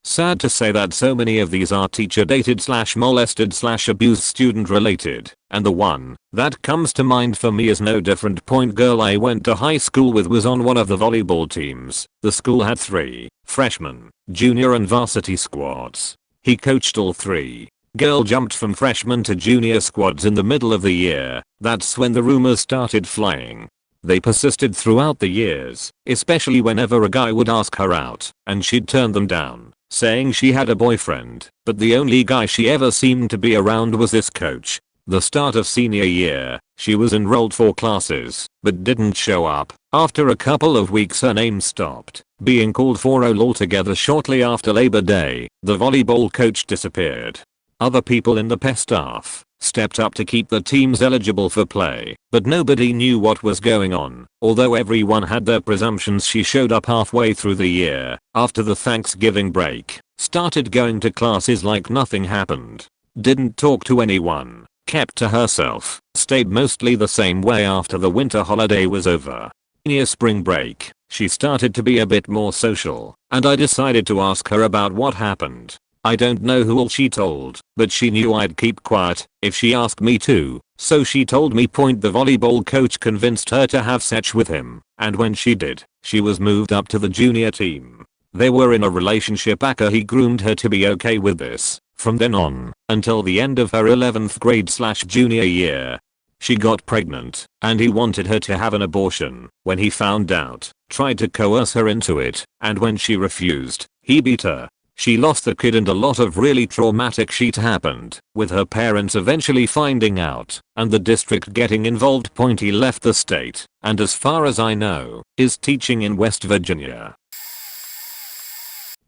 Sad to say that so many of these are teacher dated / molested / abused student related, and the one that comes to mind for me is no different. Girl I went to high school with was on one of the volleyball teams. The school had 3 freshman, junior and varsity squads. He coached all 3. Girl jumped from freshman to junior squads in the middle of the year. That's when the rumors started flying. They persisted throughout the years, especially whenever a guy would ask her out, and she'd turn them down, saying she had a boyfriend, but the only guy she ever seemed to be around was this coach. The start of senior year, she was enrolled for classes, but didn't show up. After a couple of weeks her name stopped being called for roll altogether. Shortly after Labor Day, the volleyball coach disappeared. Other people in the PE staff stepped up to keep the teams eligible for play, but nobody knew what was going on. Although everyone had their presumptions, she showed up halfway through the year, after the Thanksgiving break, started going to classes like nothing happened, didn't talk to anyone, kept to herself, stayed mostly the same way after the winter holiday was over. Near spring break, she started to be a bit more social, and I decided to ask her about what happened. I don't know who all she told, but she knew I'd keep quiet if she asked me to, so she told me. The volleyball coach convinced her to have sex with him, and when she did, she was moved up to the junior team. They were in a relationship after he groomed her to be okay with this. From then on, until the end of her 11th grade/junior year. She got pregnant, and he wanted her to have an abortion. When he found out, tried to coerce her into it, and when she refused, he beat her. She lost the kid and a lot of really traumatic shit happened, with her parents eventually finding out, and the district getting involved. He left the state, and as far as I know, is teaching in West Virginia.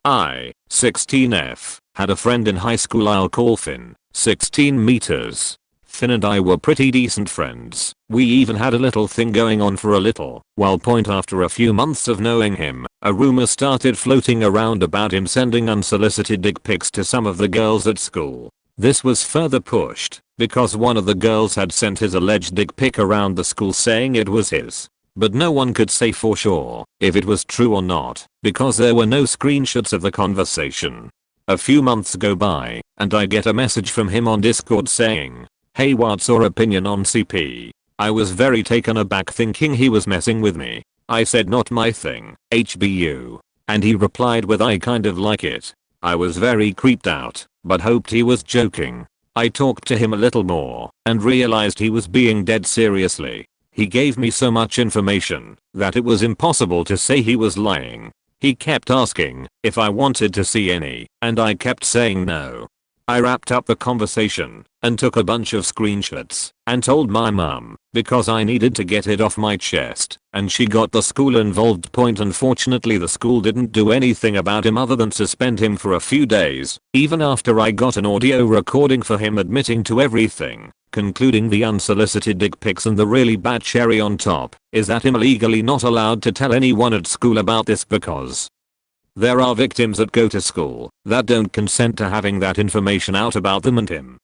I, 16F, had a friend in high school I'll call Finn, 16 meters. Finn and I were pretty decent friends. We even had a little thing going on for a little. While after a few months of knowing him, a rumor started floating around about him sending unsolicited dick pics to some of the girls at school. This was further pushed because one of the girls had sent his alleged dick pic around the school saying it was his. But no one could say for sure if it was true or not because there were no screenshots of the conversation. A few months go by, and I get a message from him on Discord saying, "Hey, what's your opinion on CP?" I was very taken aback thinking he was messing with me. I said not my thing, HBU. And he replied with I kind of like it. I was very creeped out, but hoped he was joking. I talked to him a little more, and realized he was being dead seriously. He gave me so much information, that it was impossible to say he was lying. He kept asking if I wanted to see any, and I kept saying no. I wrapped up the conversation and took a bunch of screenshots and told my mum because I needed to get it off my chest, and she got the school involved. Unfortunately, the school didn't do anything about him other than suspend him for a few days, even after I got an audio recording for him admitting to everything, concluding the unsolicited dick pics, and the really bad cherry on top is that I'm legally not allowed to tell anyone at school about this because there are victims that go to school that don't consent to having that information out about them and him.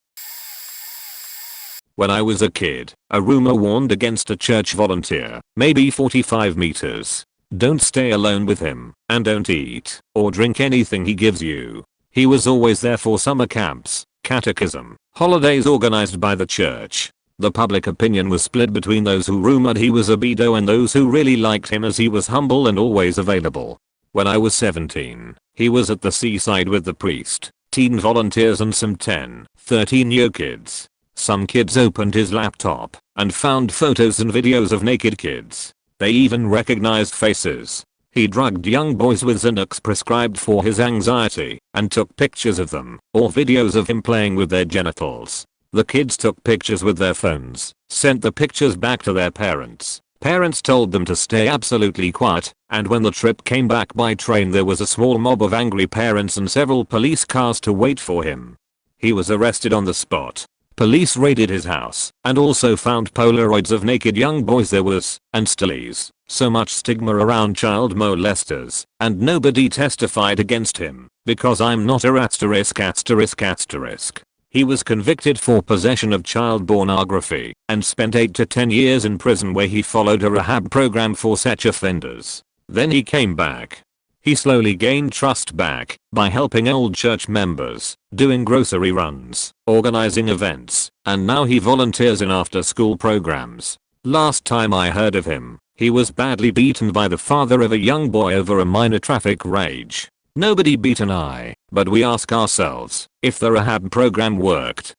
When I was a kid, a rumor warned against a church volunteer, maybe 45 meters. Don't stay alone with him, and don't eat or drink anything he gives you. He was always there for summer camps, catechism, holidays organized by the church. The public opinion was split between those who rumored he was a pedo and those who really liked him as he was humble and always available. When I was 17, he was at the seaside with the priest, teen volunteers and some 10, 13-year kids. Some kids opened his laptop and found photos and videos of naked kids. They even recognized faces. He drugged young boys with Xanax prescribed for his anxiety and took pictures of them or videos of him playing with their genitals. The kids took pictures with their phones, sent the pictures back to their parents. Parents told them to stay absolutely quiet, and when the trip came back by train there was a small mob of angry parents and several police cars to wait for him. He was arrested on the spot. Police raided his house and also found Polaroids of naked young boys there was, and still is, so much stigma around child molesters, and nobody testified against him because I'm not a *****. He was convicted for possession of child pornography and spent 8 to 10 years in prison where he followed a rehab program for such offenders. Then he came back. He slowly gained trust back by helping old church members, doing grocery runs, organizing events, and now he volunteers in after-school programs. Last time I heard of him, he was badly beaten by the father of a young boy over a minor traffic rage. Nobody beat an eye, but we ask ourselves if the rehab program worked.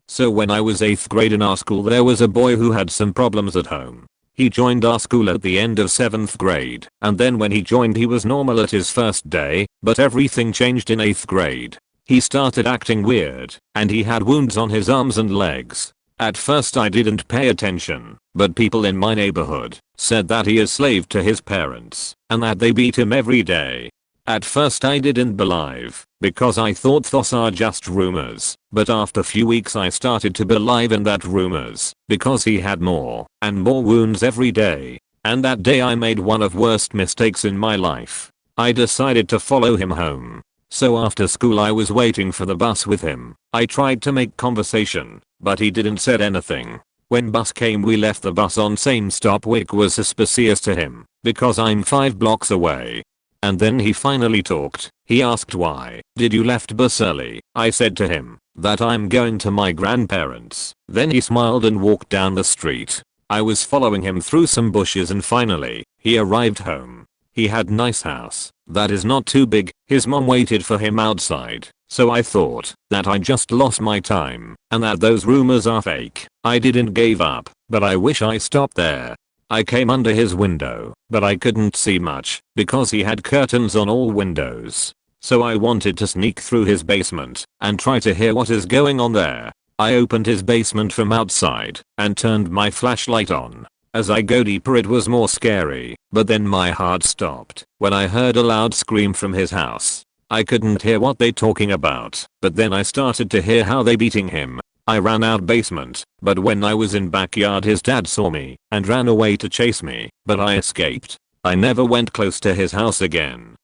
So when I was 8th grade in our school there was a boy who had some problems at home. He joined our school at the end of 7th grade, and then when he joined he was normal at his first day, but everything changed in 8th grade. He started acting weird, and he had wounds on his arms and legs. At first I didn't pay attention, but people in my neighborhood said that he is slave to his parents, and that they beat him every day. At first I didn't believe, because I thought those are just rumors, but after few weeks I started to believe in that rumors, because he had more and more wounds every day. And that day I made one of worst mistakes in my life. I decided to follow him home. So after school I was waiting for the bus with him. I tried to make conversation, but he didn't said anything. When bus came we left the bus on same stop, which was suspicious to him, because I'm 5 blocks away. And then he finally talked. He asked why did you left bus early. I said to him that I'm going to my grandparents. Then he smiled and walked down the street. I was following him through some bushes and finally, he arrived home. He had nice house that is not too big. His mom waited for him outside. So I thought that I just lost my time and that those rumors are fake. I didn't give up, but I wish I stopped there. I came under his window, but I couldn't see much because he had curtains on all windows. So I wanted to sneak through his basement and try to hear what is going on there. I opened his basement from outside and turned my flashlight on. As I go deeper it was more scary, but then my heart stopped when I heard a loud scream from his house. I couldn't hear what they talking about, but then I started to hear how they beating him. I ran out basement, but when I was in backyard his dad saw me and ran away to chase me, but I escaped. I never went close to his house again.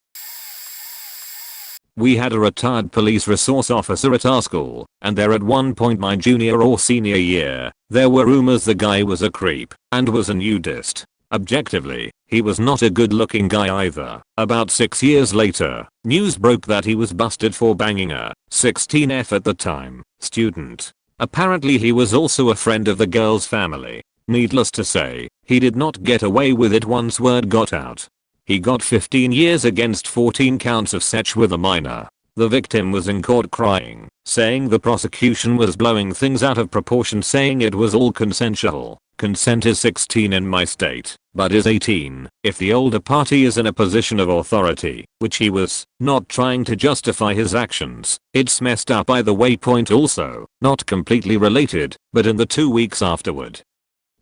We had a retired police resource officer at our school, and there at one point my junior or senior year, there were rumors the guy was a creep and was a nudist. Objectively, he was not a good looking guy either. About 6 years later, news broke that he was busted for banging a 16F at the time student. Apparently he was also a friend of the girl's family. Needless to say, he did not get away with it once word got out. He got 15 years against 14 counts of sex with a minor. The victim was in court crying, saying the prosecution was blowing things out of proportion, saying it was all consensual. Consent is 16 in my state, but is 18 if the older party is in a position of authority, which he was, not trying to justify his actions. It's messed up either way. Point also, not completely related, but in the 2 weeks afterward,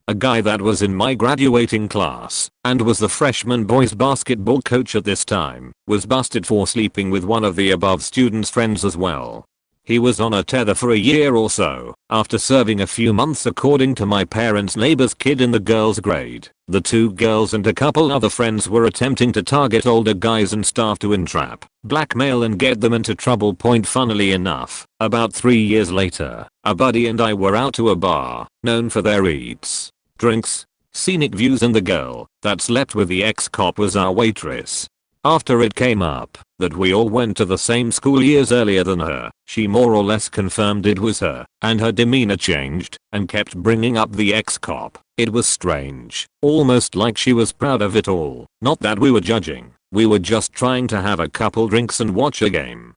a guy that was in my graduating class and was the freshman boys basketball coach at this time was busted for sleeping with one of the above students' friends as well. He was on a tether for a year or so after serving a few months according to my parents' neighbor's kid in the girls' grade. The 2 girls and a couple other friends were attempting to target older guys and staff to entrap, blackmail and get them into trouble. Funnily enough, about 3 years later, a buddy and I were out to a bar known for their eats, drinks, scenic views, and the girl that slept with the ex-cop was our waitress. After it came up that we all went to the same school years earlier than her, she more or less confirmed it was her, and her demeanor changed and kept bringing up the ex-cop. It was strange, almost like she was proud of it all. Not that we were judging, we were just trying to have a couple drinks and watch a game.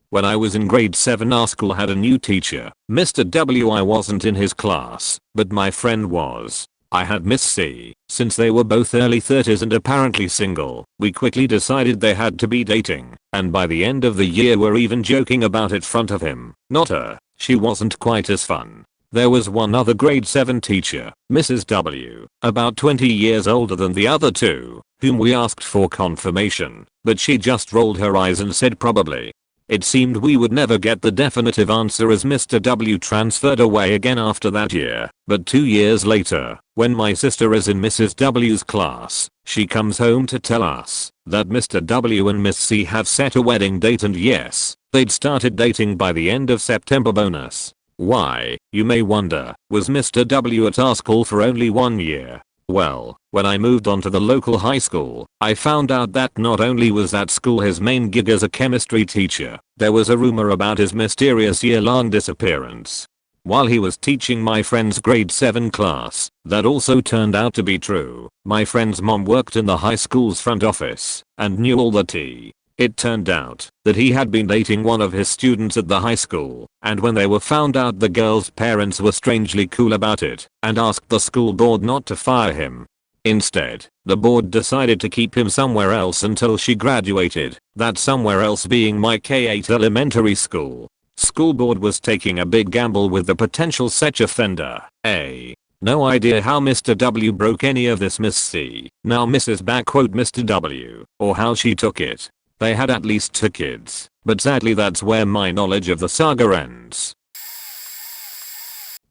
When I was in grade 7, our school had a new teacher, Mr. W. I wasn't in his class, but my friend was. I had Miss C. Since they were both early 30s and apparently single, we quickly decided they had to be dating, and by the end of the year we're even joking about it front of him. Not her, she wasn't quite as fun. There was one other grade 7 teacher, Mrs. W, about 20 years older than the other 2, whom we asked for confirmation, but she just rolled her eyes and said probably. It seemed we would never get the definitive answer as Mr. W transferred away again after that year, but 2 years later, when my sister is in Mrs. W's class, she comes home to tell us that Mr. W and Miss C have set a wedding date, and yes, they'd started dating by the end of September. Bonus. Why, you may wonder, was Mr. W at our school for only 1 year? Well, when I moved on to the local high school, I found out that not only was that school his main gig as a chemistry teacher, there was a rumor about his mysterious year-long disappearance while he was teaching my friend's grade 7 class. That also turned out to be true. My friend's mom worked in the high school's front office and knew all the tea. It turned out that he had been dating one of his students at the high school, and when they were found out, the girl's parents were strangely cool about it and asked the school board not to fire him. Instead, the board decided to keep him somewhere else until she graduated, that somewhere else being my K-8 elementary school. School board was taking a big gamble with the potential such offender. No idea how Mr. W broke any of this, Miss C, now Mrs. Mr. W, or how she took it. They had at least 2 kids, but sadly that's where my knowledge of the saga ends.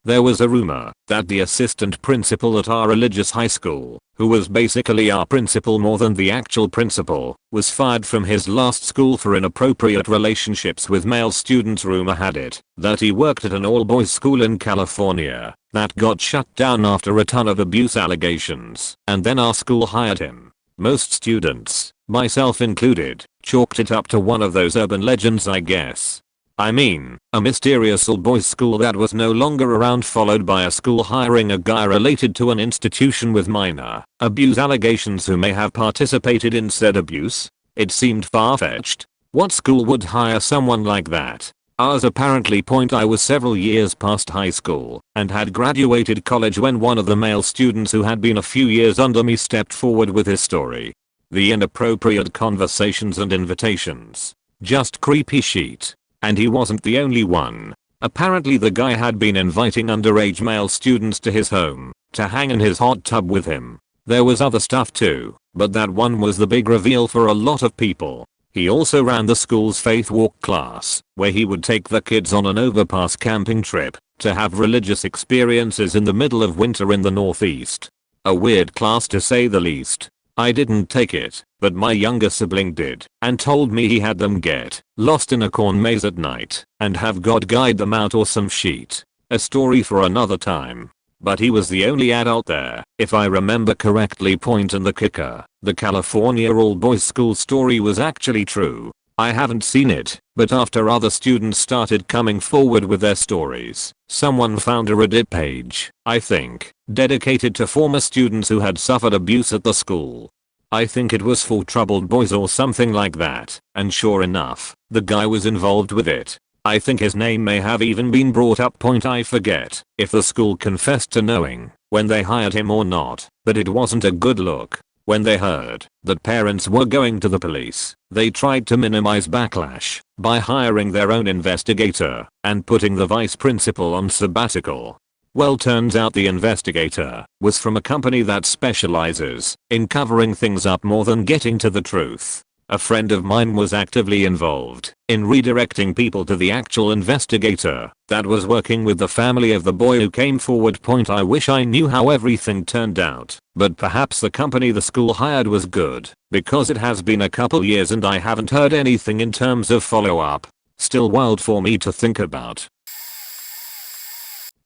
There was a rumor that the assistant principal at our religious high school, who was basically our principal more than the actual principal, was fired from his last school for inappropriate relationships with male students. Rumor had it that he worked at an all-boys school in California that got shut down after a ton of abuse allegations, and then our school hired him. Most students, myself included, chalked it up to one of those urban legends, I guess. I mean, a mysterious all-boys school that was no longer around, followed by a school hiring a guy related to an institution with minor abuse allegations who may have participated in said abuse. It seemed far-fetched. What school would hire someone like that? Ours apparently. I was several years past high school and had graduated college when one of the male students who had been a few years under me stepped forward with his story. The inappropriate conversations and invitations. Just creepy shit. And he wasn't the only one. Apparently the guy had been inviting underage male students to his home to hang in his hot tub with him. There was other stuff too, but that one was the big reveal for a lot of people. He also ran the school's faith walk class, where he would take the kids on an overpass camping trip to have religious experiences in the middle of winter in the Northeast. A weird class to say the least. I didn't take it, but my younger sibling did, and told me he had them get lost in a corn maze at night and have God guide them out or some shit. A story for another time. But he was the only adult there, if I remember correctly. And the kicker, the California all-boys school story was actually true. I haven't seen it, but after other students started coming forward with their stories, someone found a Reddit page, I think, dedicated to former students who had suffered abuse at the school. I think it was for troubled boys or something like that, and sure enough, the guy was involved with it. I think his name may have even been brought up. I forget if the school confessed to knowing when they hired him or not, but it wasn't a good look. When they heard that parents were going to the police, they tried to minimize backlash by hiring their own investigator and putting the vice principal on sabbatical. Well, turns out the investigator was from a company that specializes in covering things up more than getting to the truth. A friend of mine was actively involved in redirecting people to the actual investigator that was working with the family of the boy who came forward. I wish I knew how everything turned out, but perhaps the company the school hired was good, because it has been a couple years and I haven't heard anything in terms of follow-up. Still wild for me to think about.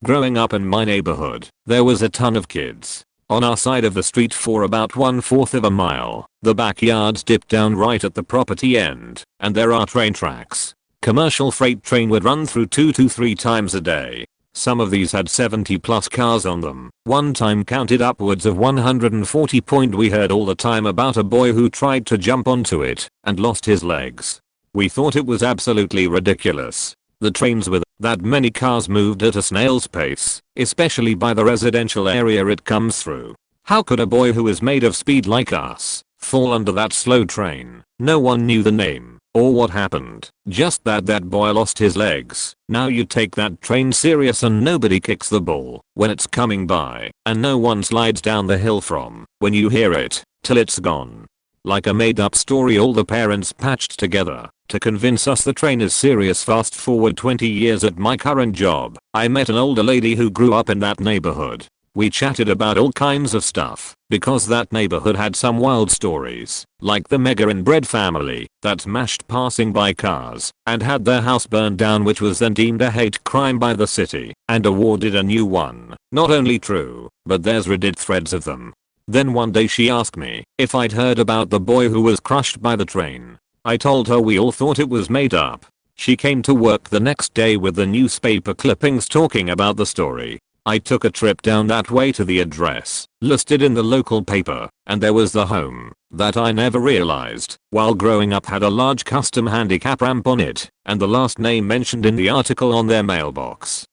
Growing up in my neighborhood, there was a ton of kids. On our side of the street for about 1/4 of a mile, the backyards dip down right at the property end, and there are train tracks. Commercial freight train would run through 2 to 3 times a day. Some of these had 70 plus cars on them. One time counted upwards of 140. We heard all the time about a boy who tried to jump onto it and lost his legs. We thought it was absolutely ridiculous. The trains with that many cars moved at a snail's pace, especially by the residential area it comes through. How could a boy who is made of speed like us fall under that slow train? No one knew the name or what happened, just that boy lost his legs. Now you take that train serious and nobody kicks the ball when it's coming by, and no one slides down the hill from when you hear it till it's gone. Like a made up story all the parents patched together to convince us the train is serious. Fast forward 20 years at my current job, I met an older lady who grew up in that neighborhood. We chatted about all kinds of stuff, because that neighborhood had some wild stories, like the mega inbred family that smashed passing by cars and had their house burned down, which was then deemed a hate crime by the city and awarded a new one. Not only true, but there's Reddit threads of them. Then one day she asked me if I'd heard about the boy who was crushed by the train. I told her we all thought it was made up. She came to work the next day with the newspaper clippings talking about the story. I took a trip down that way to the address listed in the local paper, and there was the home that I never realized while growing up had a large custom handicap ramp on it and the last name mentioned in the article on their mailbox.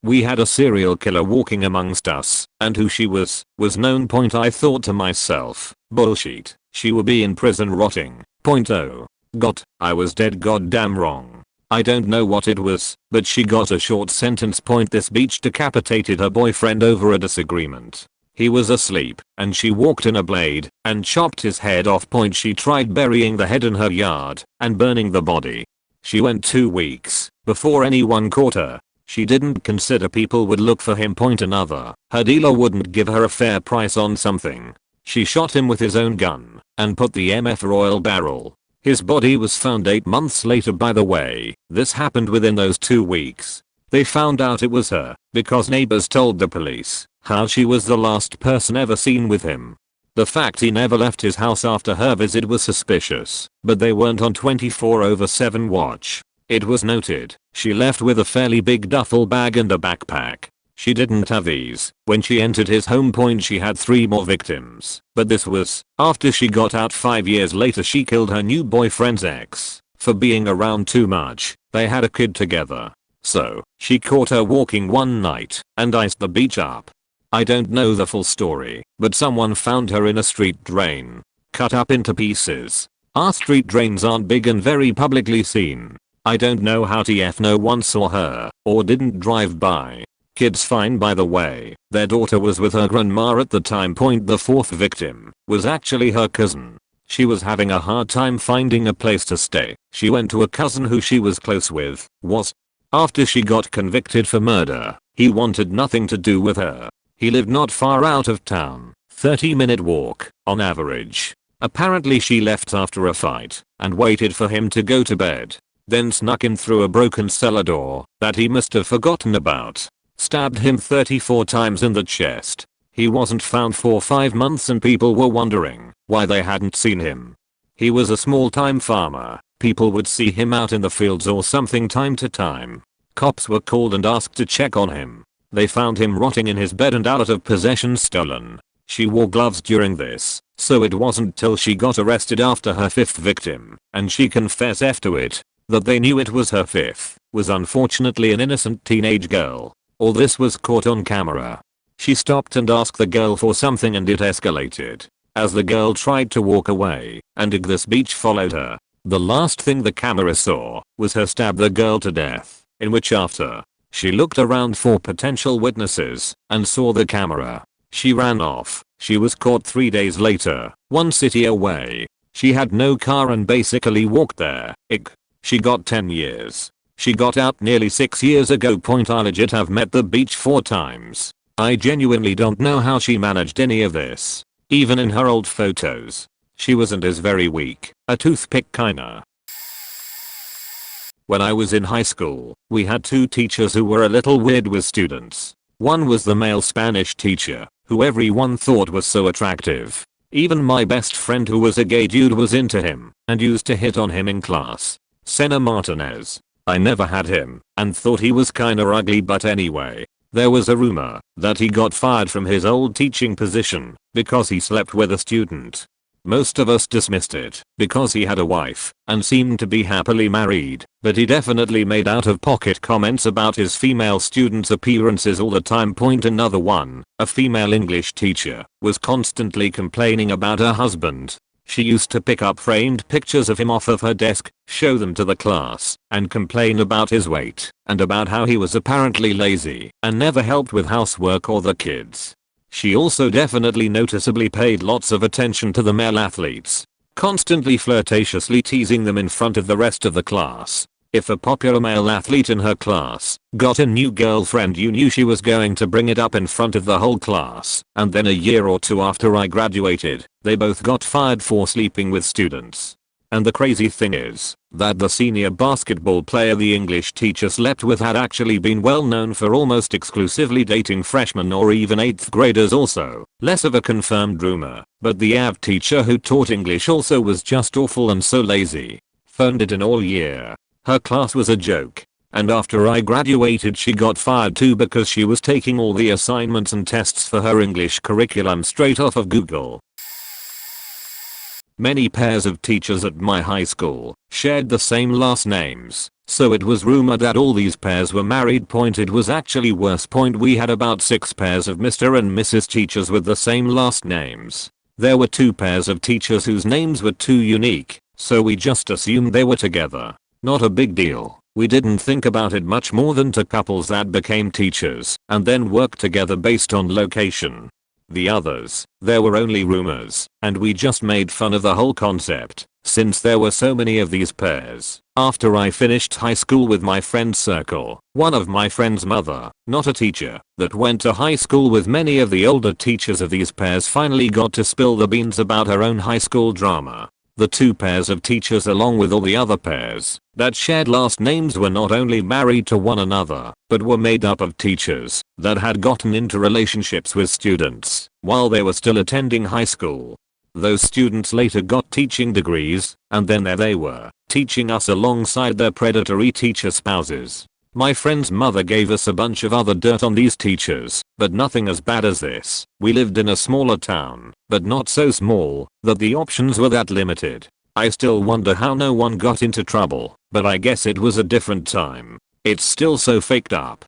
We had a serial killer walking amongst us, and who she was known. I thought to myself, bullshit, she will be in prison rotting. Oh. God, I was dead goddamn wrong. I don't know what it was, but she got a short sentence. This bitch decapitated her boyfriend over a disagreement. He was asleep, and she walked in a blade and chopped his head off. She tried burying the head in her yard and burning the body. She went 2 weeks before anyone caught her. She didn't consider people would look for him. Another, her dealer wouldn't give her a fair price on something. She shot him with his own gun and put the MF oil barrel. His body was found 8 months later. By the way, this happened within those 2 weeks. They found out it was her because neighbors told the police how she was the last person ever seen with him. The fact he never left his house after her visit was suspicious, but they weren't on 24/7 watch. It was noted she left with a fairly big duffel bag and a backpack. She didn't have these when she entered his home. She had 3 more victims, but this was after she got out. 5 years later she killed her new boyfriend's ex for being around too much. They had a kid together. So she caught her walking one night and iced the beach up. I don't know the full story, but someone found her in a street drain, cut up into pieces. Our street drains aren't big and very publicly seen. I don't know how TF no one saw her or didn't drive by. Kid's fine by the way. Their daughter was with her grandma at the time. The 4th victim was actually her cousin. She was having a hard time finding a place to stay. She went to a cousin who she was close with. After she got convicted for murder, he wanted nothing to do with her. He lived not far out of town, 30-minute walk on average. Apparently she left after a fight and waited for him to go to bed, then snuck in through a broken cellar door that he must have forgotten about. Stabbed him 34 times in the chest. He wasn't found for 5 months and people were wondering why they hadn't seen him. He was a small-time farmer. People would see him out in the fields or something time to time. Cops were called and asked to check on him. They found him rotting in his bed and out of possession, stolen. She wore gloves during this, so it wasn't till she got arrested after her 5th victim, and she confessed to it, that they knew it was her 5th, was unfortunately an innocent teenage girl. All this was caught on camera. She stopped and asked the girl for something and it escalated. As the girl tried to walk away, and this beach followed her. The last thing the camera saw was her stab the girl to death, in which after she looked around for potential witnesses and saw the camera, she ran off. She was caught 3 days later, 1 city away. She had no car and basically walked there. She got 10 years. She got out nearly 6 years ago. I legit have met the beach 4 times. I genuinely don't know how she managed any of this. Even in her old photos, she was and is very weak, a toothpick kinda. When I was in high school, we had 2 teachers who were a little weird with students. One was the male Spanish teacher, who everyone thought was so attractive. Even my best friend who was a gay dude was into him and used to hit on him in class. Senna Martinez. I never had him and thought he was kinda ugly, but anyway. There was a rumor that he got fired from his old teaching position because he slept with a student. Most of us dismissed it because he had a wife and seemed to be happily married, but he definitely made out-of-pocket comments about his female students' appearances all the time. Another one, a female English teacher, was constantly complaining about her husband. She used to pick up framed pictures of him off of her desk, show them to the class, and complain about his weight and about how he was apparently lazy and never helped with housework or the kids. She also definitely noticeably paid lots of attention to the male athletes, constantly flirtatiously teasing them in front of the rest of the class. If a popular male athlete in her class got a new girlfriend, you knew she was going to bring it up in front of the whole class. And then a year or 2 after I graduated, they both got fired for sleeping with students. And the crazy thing is that the senior basketball player the English teacher slept with had actually been well known for almost exclusively dating freshmen or even 8th graders. Also, less of a confirmed rumor, but the AV teacher who taught English also was just awful and so lazy. Phoned it in all year. Her class was a joke. And after I graduated she got fired too because she was taking all the assignments and tests for her English curriculum straight off of Google. Many pairs of teachers at my high school shared the same last names, so it was rumored that all these pairs were married. It was actually worse. We had about 6 pairs of Mr. and Mrs. teachers with the same last names. There were 2 pairs of teachers whose names were too unique, so we just assumed they were together. Not a big deal. We didn't think about it much more than 2 couples that became teachers and then worked together based on location. The others, there were only rumors, and we just made fun of the whole concept, since there were so many of these pairs. After I finished high school with my friend's circle, one of my friend's mother, not a teacher, that went to high school with many of the older teachers of these pairs finally got to spill the beans about her own high school drama. The two pairs of teachers along with all the other pairs that shared last names were not only married to one another, but were made up of teachers that had gotten into relationships with students while they were still attending high school. Those students later got teaching degrees, and then there they were, teaching us alongside their predatory teacher spouses. My friend's mother gave us a bunch of other dirt on these teachers, but nothing as bad as this. We lived in a smaller town, but not so small that the options were that limited. I still wonder how no one got into trouble, but I guess it was a different time. It's still so faked up.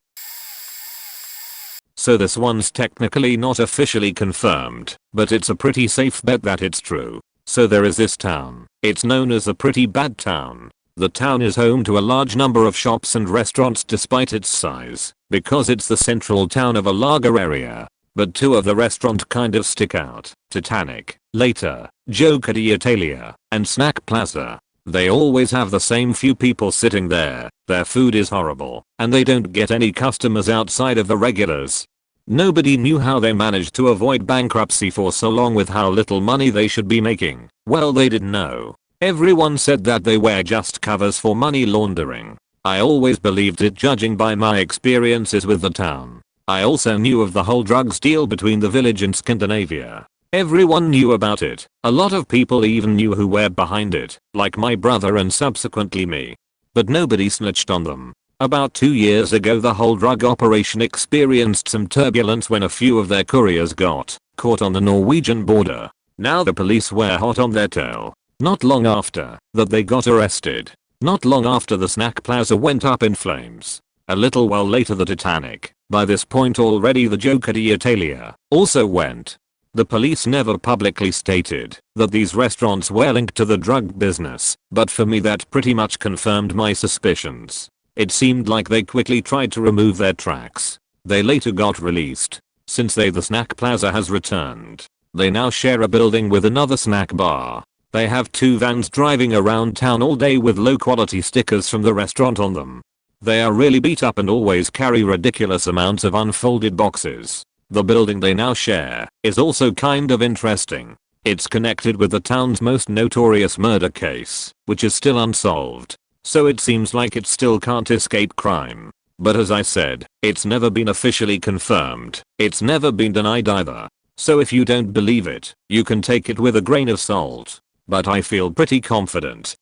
So this one's technically not officially confirmed, but it's a pretty safe bet that it's true. So there is this town. It's known as a pretty bad town. The town is home to a large number of shops and restaurants despite its size, because it's the central town of a larger area. But two of the restaurants kind of stick out: Titanic, later, Gioca d'Italia, and Snack Plaza. They always have the same few people sitting there, their food is horrible, and they don't get any customers outside of the regulars. Nobody knew how they managed to avoid bankruptcy for so long with how little money they should be making. Well, they didn't know. Everyone said that they were just covers for money laundering. I always believed it judging by my experiences with the town. I also knew of the whole drugs deal between the village and Scandinavia. Everyone knew about it. A lot of people even knew who were behind it, like my brother and subsequently me. But nobody snitched on them. About 2 years ago the whole drug operation experienced some turbulence when a few of their couriers got caught on the Norwegian border. Now the police were hot on their tail. Not long after that they got arrested. Not long after the Snack Plaza went up in flames. A little while later the Titanic, by this point already the Gioca d'Italia, also went. The police never publicly stated that these restaurants were linked to the drug business, but for me that pretty much confirmed my suspicions. It seemed like they quickly tried to remove their tracks. They later got released. Since the Snack Plaza has returned, they now share a building with another snack bar. They have 2 vans driving around town all day with low quality stickers from the restaurant on them. They are really beat up and always carry ridiculous amounts of unfolded boxes. The building they now share is also kind of interesting. It's connected with the town's most notorious murder case, which is still unsolved. So it seems like it still can't escape crime. But as I said, it's never been officially confirmed. It's never been denied either. So if you don't believe it, you can take it with a grain of salt. But I feel pretty confident